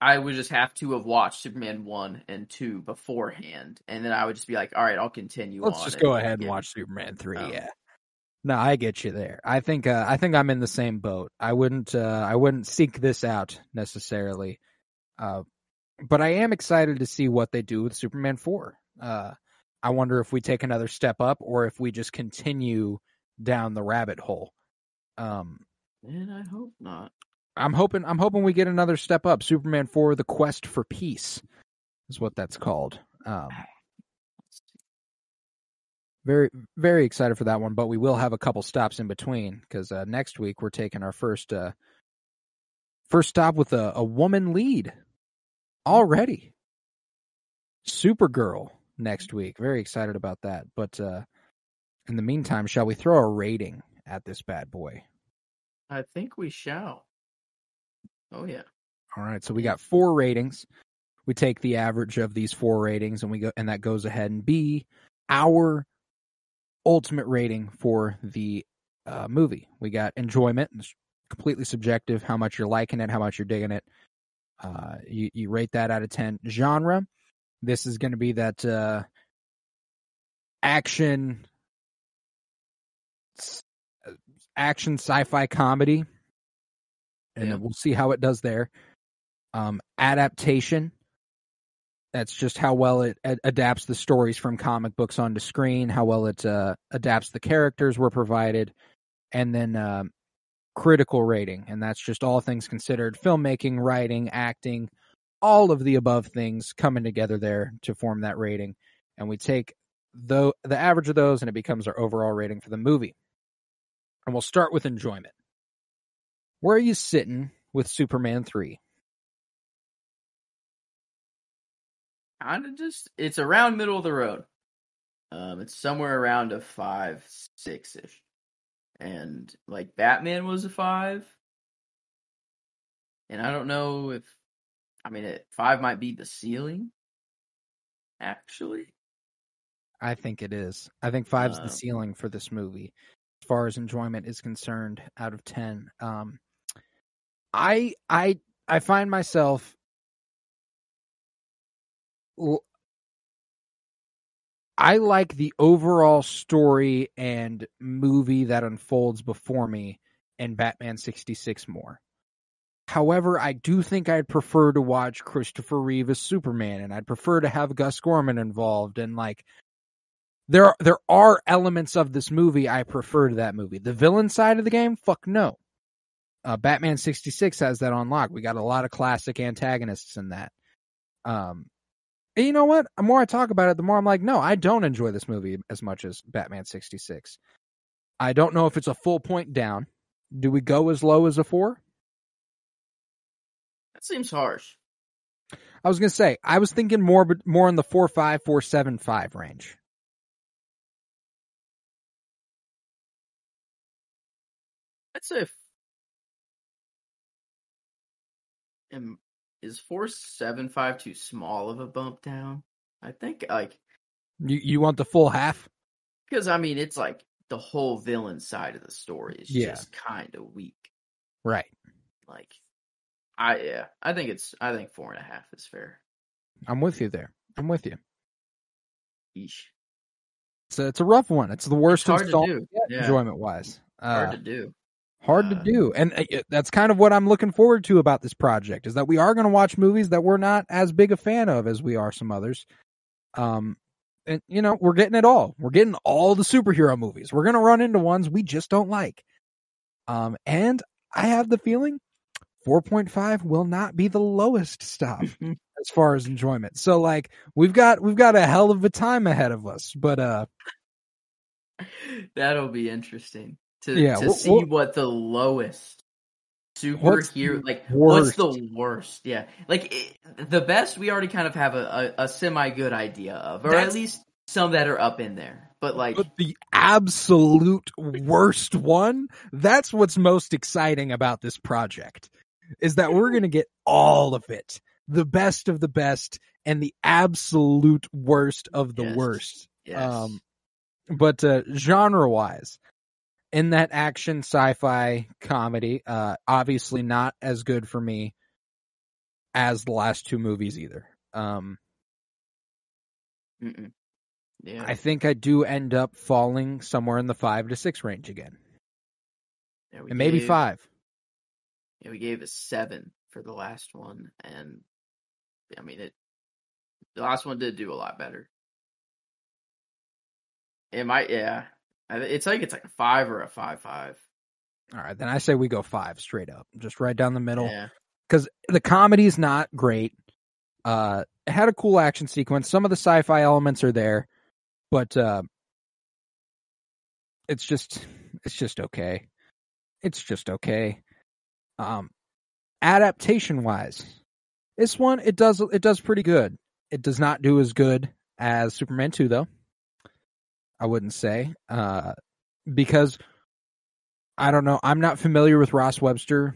I would just have to have watched Superman 1 and 2 beforehand, and then I would just be like, all right, I'll continue. Let's just go ahead and watch Superman 3. Yeah. No, I get you there. I think I'm in the same boat. I wouldn't seek this out necessarily. But I am excited to see what they do with Superman 4. I wonder if we take another step up or if we just continue down the rabbit hole. And I hope not. I'm hoping we get another step up. Superman 4: The Quest for Peace is what that's called. Very, very excited for that one, but we will have a couple stops in between because next week we're taking our first stop with a woman lead already. Supergirl next week. Very excited about that. But in the meantime, shall we throw a rating at this bad boy? I think we shall. Oh yeah. All right. So we got 4 ratings. We take the average of these 4 ratings, and that goes ahead and be our ultimate rating for the movie. We got enjoyment. It's completely subjective. How much you're liking it, how much you're digging it. You rate that out of 10. Genre. This is going to be that action sci-fi comedy, and we'll see how it does there. Adaptation. That's just how well it adapts the stories from comic books onto screen, how well it adapts the characters were provided, and then critical rating, and that's just all things considered: filmmaking, writing, acting, all of the above things coming together there to form that rating. And we take the average of those, and it becomes our overall rating for the movie. And we'll start with enjoyment. Where are you sitting with Superman 3? Kind of it's around middle of the road. It's somewhere around a 5, 6-ish. And like Batman was a 5. And I don't know if, 5 might be the ceiling, actually. I think it is. I think 5's the ceiling for this movie, as far as enjoyment is concerned, out of 10. I find myself I like the overall story and movie that unfolds before me in Batman 66 more. However, I do think I'd prefer to watch Christopher Reeve as Superman, and I'd prefer to have Gus Gorman involved. And like, there are elements of this movie I prefer to that movie. The villain side of the game, fuck no. Batman 66 has that on lock. We got a lot of classic antagonists in that. And you know what? The more I talk about it, the more I'm like, no, I don't enjoy this movie as much as Batman 66. I don't know if it's a full point down. Do we go as low as a 4? That seems harsh. I was going to say, I was thinking more in the 4.5, 4.75 range. I'd say is 4.75 too small of a bump down? I think like You want the full half? because I mean it's like the whole villain side of the story is Yeah. just kind of weak. Right. Like I think 4.5 is fair. I'm with you there. I'm with you. Yeesh. It's a rough one. It's the worst hard to installment do. Yeah. enjoyment wise. Hard to do. Hard to do. And that's kind of what I'm looking forward to about this project is that we are going to watch movies that we're not as big a fan of as we are some others. And you know, we're getting it all. We're getting all the superhero movies. We're going to run into ones we just don't like. And I have the feeling 4.5 will not be the lowest stop as far as enjoyment. So like we've got a hell of a time ahead of us, but that'll be interesting to see what the lowest superhero what's the worst. Yeah. Like the best we already kind of have a semi good idea of, or at least some that are up in there. But the absolute worst one, that's what's most exciting about this project. Is that we're going to get all of it. The best of the best and the absolute worst of the worst. Yes. But genre-wise, in that action sci-fi comedy, obviously not as good for me as the last two movies either. Yeah. I think I do end up falling somewhere in the 5 to 6 range again. And maybe 5. Yeah, we gave a 7 for the last one, and I mean the last one did do a lot better. It might, yeah. It's like a 5 or a 5.5. All right, then I say we go 5 straight up, just right down the middle. Yeah. Because the comedy's not great. It had a cool action sequence. Some of the sci-fi elements are there, but it's just okay. It's just okay. Adaptation wise, this one it does pretty good. It does not do as good as Superman 2 though. I wouldn't say because I don't know. I'm not familiar with Ross Webster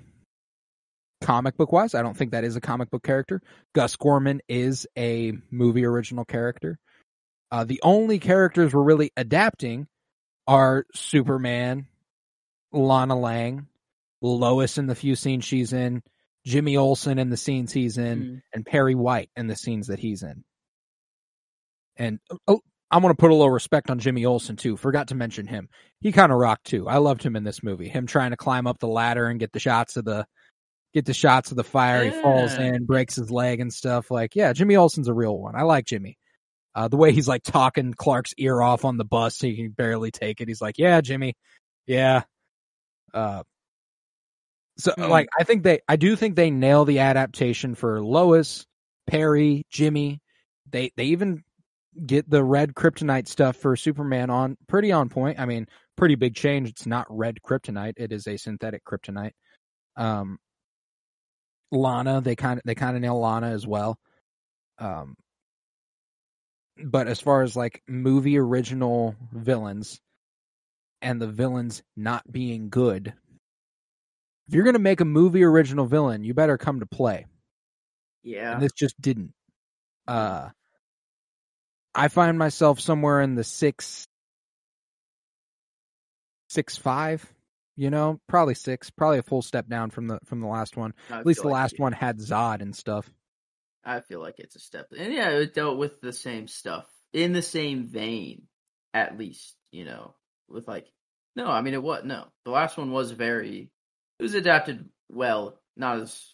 comic book wise. I don't think that is a comic book character. Gus Gorman is a movie original character. The only characters we're really adapting are Superman, Lana Lang, Lois in the few scenes she's in, Jimmy Olsen in the scenes he's in, and Perry White in the scenes that he's in. And I want to put a little respect on Jimmy Olsen too. Forgot to mention him. He kind of rocked too. I loved him in this movie. Him trying to climb up the ladder and get the shots of the fire. Yeah. He falls in, breaks his leg and stuff. Like, yeah, Jimmy Olsen's a real one. I like Jimmy. The way he's like talking Clark's ear off on the bus, he can barely take it. He's like, yeah, Jimmy. Yeah. Like, I do think they nail the adaptation for Lois, Perry, Jimmy. They even get the red kryptonite stuff for Superman pretty on point. I mean, pretty big change. It's not red kryptonite. It is a synthetic kryptonite. Lana, they kind of nail Lana as well. But as far as like movie original villains and the villains not being good, if you're going to make a movie original villain, you better come to play. Yeah. And this just didn't. I find myself somewhere in the 6.5, probably 6, probably a full step down from the last one. At least the last one had Zod and stuff. I feel like it's a step. And yeah, it dealt with the same stuff in the same vein, at least, with like, no, I mean, the last one was it was adapted well, not as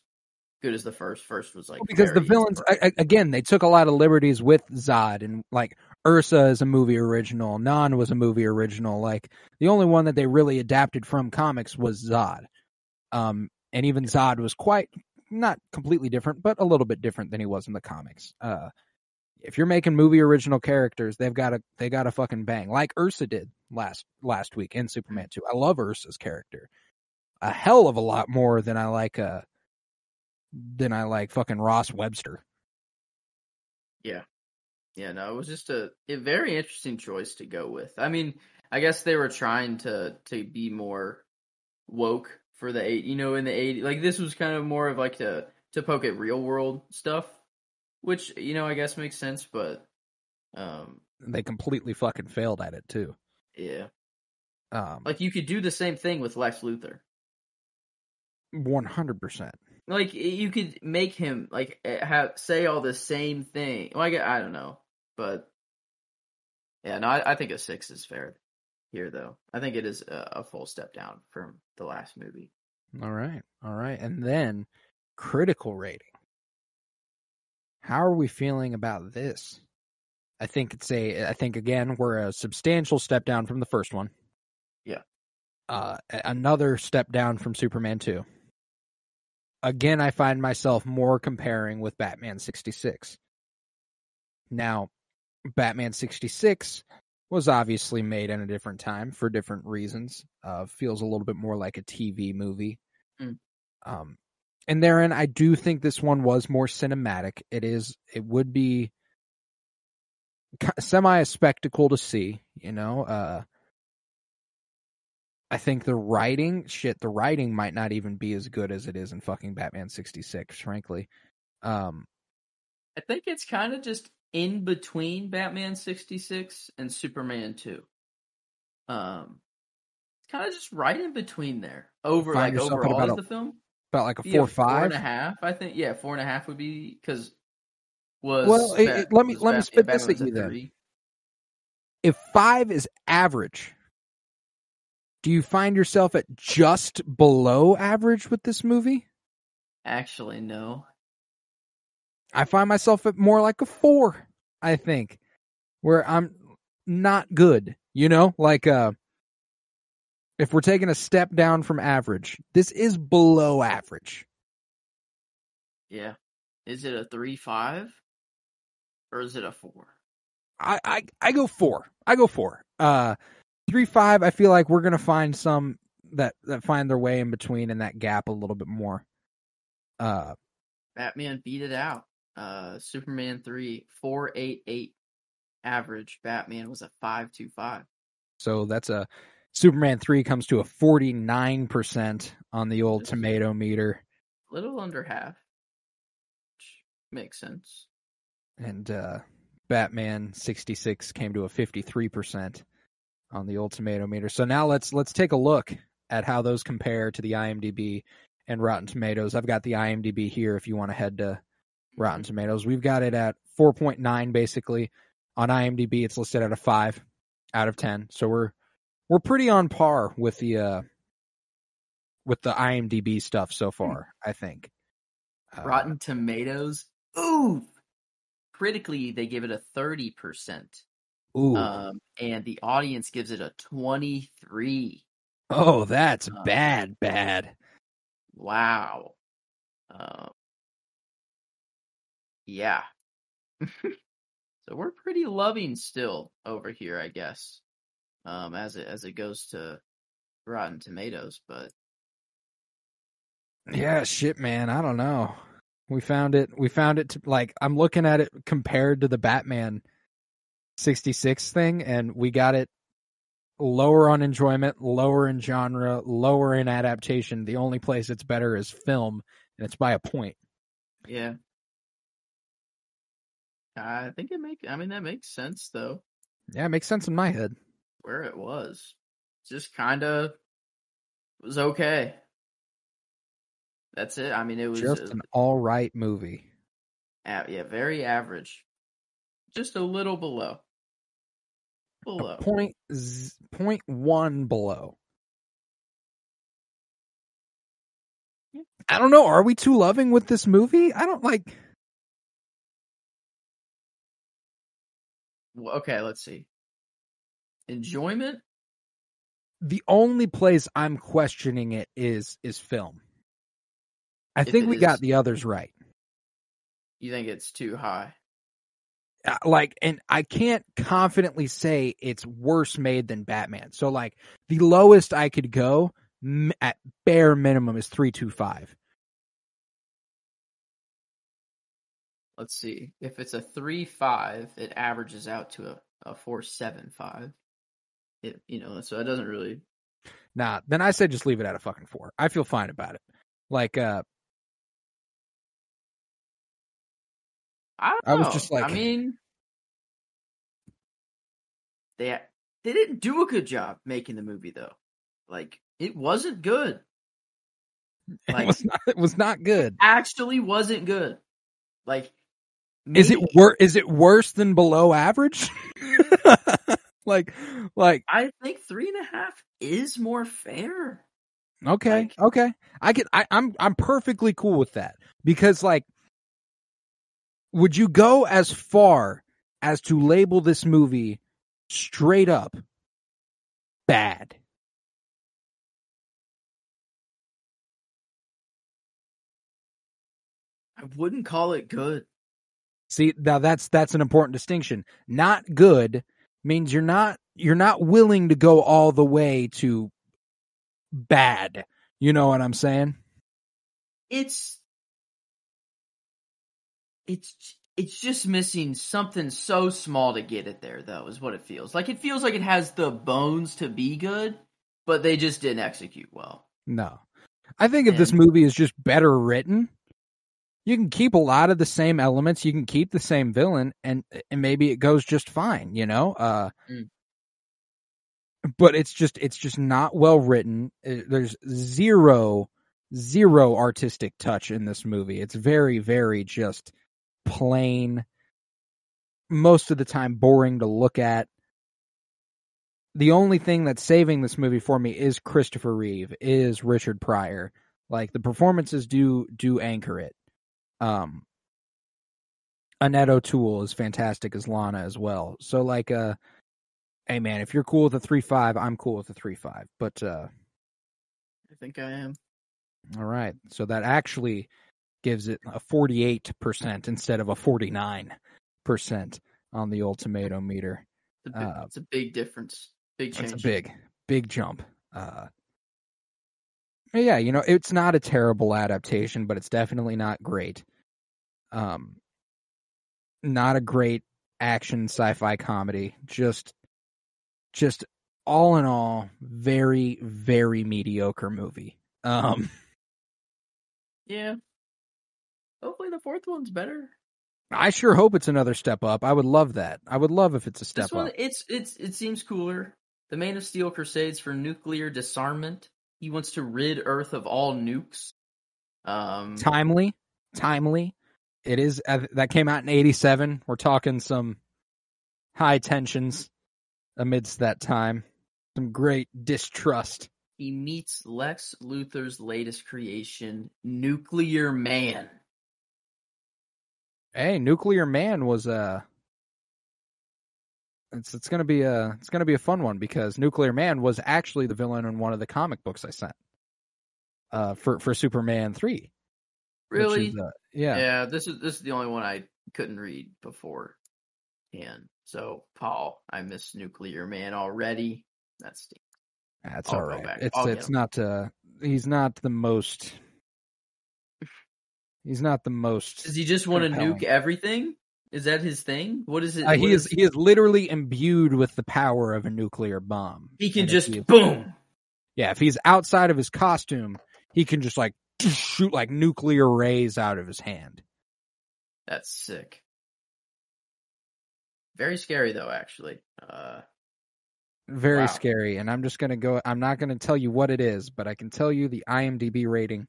good as the first. First was like, because the villains, again, they took a lot of liberties with Zod, and like Ursa is a movie original. Nan was a movie original. Like the only one that they really adapted from comics was Zod. And even Zod was quite, not completely different, but a little bit different than he was in the comics. If you're making movie original characters, they got to fucking bang, like Ursa did. last week in Superman 2. I love Ursa's character a hell of a lot more than I like fucking Ross Webster. Yeah. Yeah, no, it was just a very interesting choice to go with. I mean, I guess they were trying to be more woke for the in the 80s. Like, this was kind of more of like to poke at real world stuff, which, I guess makes sense, but they completely fucking failed at it too. Yeah. Like, you could do the same thing with Lex Luthor. 100%. Like, you could make him like say all the same thing. Well, I don't know, but yeah, no, I think a 6 is fair here, though. I think it is a full step down from the last movie. All right, and then critical rating. How are we feeling about this? I think again we're a substantial step down from the first one. Yeah. Another step down from Superman 2. Again, I find myself more comparing with Batman 66. Now, Batman 66 was obviously made in a different time for different reasons. Feels a little bit more like a TV movie. And therein, I do think this one was more cinematic. It would be semi a spectacle to see, I think the writing might not even be as good as it is in fucking Batman 66, frankly. I think it's kind of just in between Batman 66 and Superman 2. It's kind of just right in between there. Overall as the film. About like a 4 or 5? 4.5, I think. Yeah, 4.5 would be, because let me spit this at you then. 3? If 5 is average, do you find yourself at just below average with this movie? Actually, no. I find myself at more like a 4, I think, where I'm not good, like, if we're taking a step down from average, this is below average. Yeah. Is it a 3.5 or is it a 4? I go 4. 3.5, I feel like we're going to find some that find their way in between in that gap a little bit more. Batman beat it out. Superman 3, 4.88 average. Batman was a 5.25. So that's a Superman 3 comes to a 49% on the old tomato meter. A little under half. Which makes sense. And Batman 66 came to a 53% on the old tomato meter. So now let's take a look at how those compare to the IMDb and Rotten Tomatoes. I've got the IMDb here if you want to head to Rotten Tomatoes. We've got it at 4.9 basically. On IMDb it's listed at a 5 out of 10. So we're pretty on par with the IMDb stuff so far, I think. Rotten Tomatoes. Ooh. Critically, they give it a 30%. Ooh. And the audience gives it a 23. Oh, that's bad. Wow. Yeah. So we're pretty loving still over here, I guess. As it goes to Rotten Tomatoes, but yeah, shit, man. I don't know. We found it to, like, I'm looking at it compared to the Batman 66 thing, and we got it lower on enjoyment, lower in genre, lower in adaptation. The only place it's better is film, and it's by a point. Yeah. I think that makes sense, though. Yeah, it makes sense in my head. Where it was. Just kind of was okay. That's it. I mean, it was just an all right movie. Yeah, very average. Just a little below. A 0.1 below. Yeah. I don't know. Are we too loving with this movie? I don't like. Well, okay, let's see. Enjoyment? The only place I'm questioning it is film. I think we got the others right. You think it's too high? and I can't confidently say it's worse made than Batman. So like the lowest I could go at bare minimum is 325. Let's see. If it's a 3.5, it averages out to a 4.75. So that doesn't really. Nah, then I said just leave it at a fucking 4. I feel fine about it. Like, I don't I was know. just like, I mean, they didn't do a good job making the movie though. Like, it wasn't good. Like, it was not good. Actually, wasn't good. Like, is it worse than below average? like, I think 3.5 is more fair. Okay, Like, okay. I'm perfectly cool with that because like, would you go as far as to label this movie straight up bad? I wouldn't call it good. See, now that's an important distinction. Not good means you're not willing to go all the way to bad. You know what I'm saying? It's just missing something so small to get it there, though, is what it feels. Like, it feels like it has the bones to be good, but they just didn't execute well. No. I think if this movie is just better written, you can keep a lot of the same elements. You can keep the same villain, and maybe it goes just fine, you know? But it's just not well written. There's zero artistic touch in this movie. It's very, very just plain, most of the time boring to look at. The only thing that's saving this movie for me is Christopher Reeve, is Richard Pryor. Like, the performances do anchor it. Annette O'Toole is fantastic as Lana as well. So like, hey man, if you're cool with a 3.5, I'm cool with a 3.5. But I think I am. All right, so that actually gives it a 48% instead of a 49% on the old tomato meter. It's a big difference. Big change. It's a big jump. Yeah, you know, it's not a terrible adaptation, but it's definitely not great. Not a great action sci-fi comedy. Just all in all, very, very mediocre movie. Yeah. Hopefully the fourth one's better. I sure hope it's another step up. I would love that. I would love if it's a step up. It seems cooler. The Man of Steel crusades for nuclear disarmament. He wants to rid Earth of all nukes. Timely. It is that came out in 1987. We're talking some high tensions amidst that time. Some great distrust. He meets Lex Luthor's latest creation, Nuclear Man. Hey, Nuclear Man was it's gonna be a fun one because Nuclear Man was actually the villain in one of the comic books I sent. For Superman 3. Really? Is, yeah. Yeah, this is the only one I couldn't read before. And so, Paul, I miss Nuclear Man already. That's all right. It's not he's not the most Does he just want to nuke everything? Is that his thing? What is it? He is literally imbued with the power of a nuclear bomb. He can boom. Yeah, if he's outside of his costume, he can just like shoot like nuclear rays out of his hand. That's sick. Very scary though, actually. Very scary, and I'm not gonna tell you what it is, but I can tell you the IMDb rating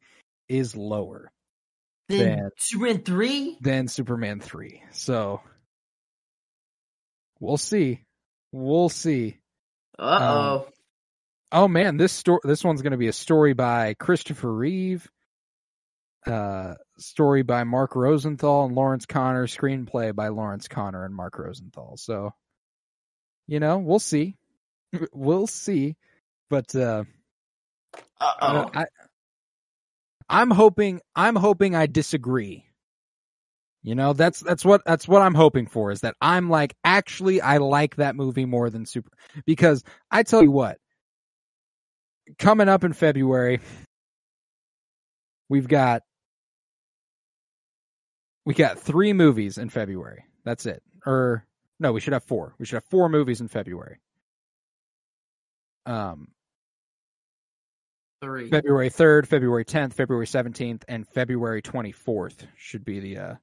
is lower than Superman 3? Than Superman 3. So we'll see. Uh-oh. Oh man, this one's gonna be a story by Christopher Reeve, story by Mark Rosenthal and Lawrence Connor, screenplay by Lawrence Connor and Mark Rosenthal. So, you know, we'll see. But I'm hoping I disagree. You know, that's what I'm hoping for, is that I'm like, actually, I like that movie more than Super, because I tell you what, coming up in February, we got 3 movies in February. That's it. Or no, we should have 4. We should have 4 movies in February. 3. February 3rd, February 10th, February 17th, and February 24th should be the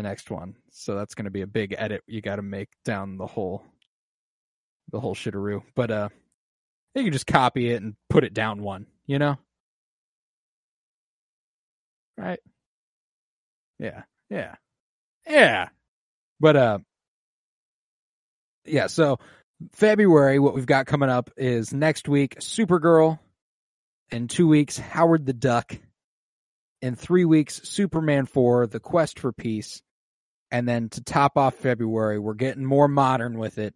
next one. So that's going to be a big edit you got to make down the whole shitteroo. But you can just copy it and put it down one, you know? Right? Yeah. But yeah, so February, what we've got coming up is next week, Supergirl. In 2 weeks, Howard the Duck. In 3 weeks, Superman 4, The Quest for Peace. And then to top off February, we're getting more modern with it,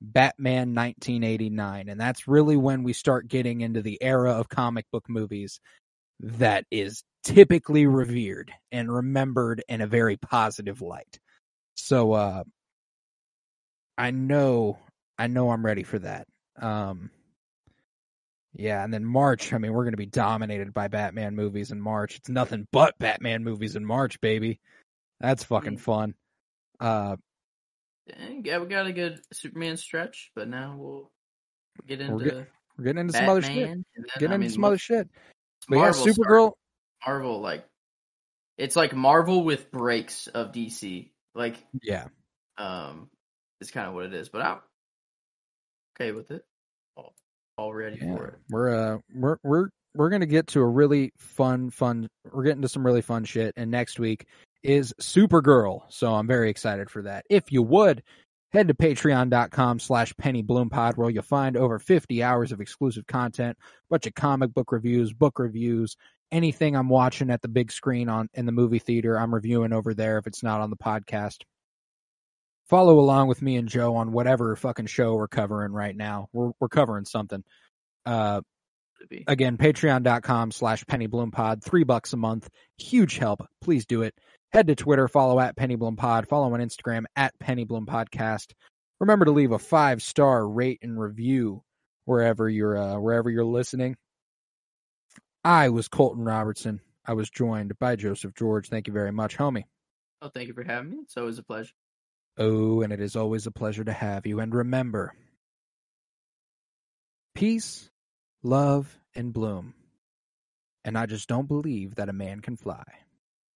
Batman 1989. And that's really when we start getting into the era of comic book movies that is typically revered and remembered in a very positive light. So I know I'm ready for that. Yeah, and then March, I mean, we're going to be dominated by Batman movies in March. It's nothing but Batman movies in March, baby. That's fucking fun. Yeah, we got a good Superman stretch, but now we'll get into we're getting into Batman, some other shit. Getting into some other shit. But yeah, Supergirl. Marvel, it's like Marvel with breaks of DC. Yeah. It's kind of what it is, but I'm okay with it. All ready for it. We're gonna get to a really fun. We're getting to some really fun shit, and next week is Supergirl, so I'm very excited for that. If you would, head to patreon.com/PennyBloomPod, where you'll find over 50 hours of exclusive content, a bunch of comic book reviews, book reviews, anything I'm watching at the big screen in the movie theater, I'm reviewing over there if it's not on the podcast. Follow along with me and Joe on whatever fucking show we're covering right now. We're covering something. Again, patreon.com/PennyBloomPod, $3 a month. Huge help. Please do it. Head to Twitter, follow at PennyBloomPod, follow on Instagram at PennyBloomPodcast. Remember to leave a 5-star rate and review wherever you're listening. I was Colton Robertson. I was joined by Joseph George. Thank you very much, homie. Oh, thank you for having me. It's always a pleasure. Oh, and it is always a pleasure to have you. And remember, peace, love, and bloom. And I just don't believe that a man can fly.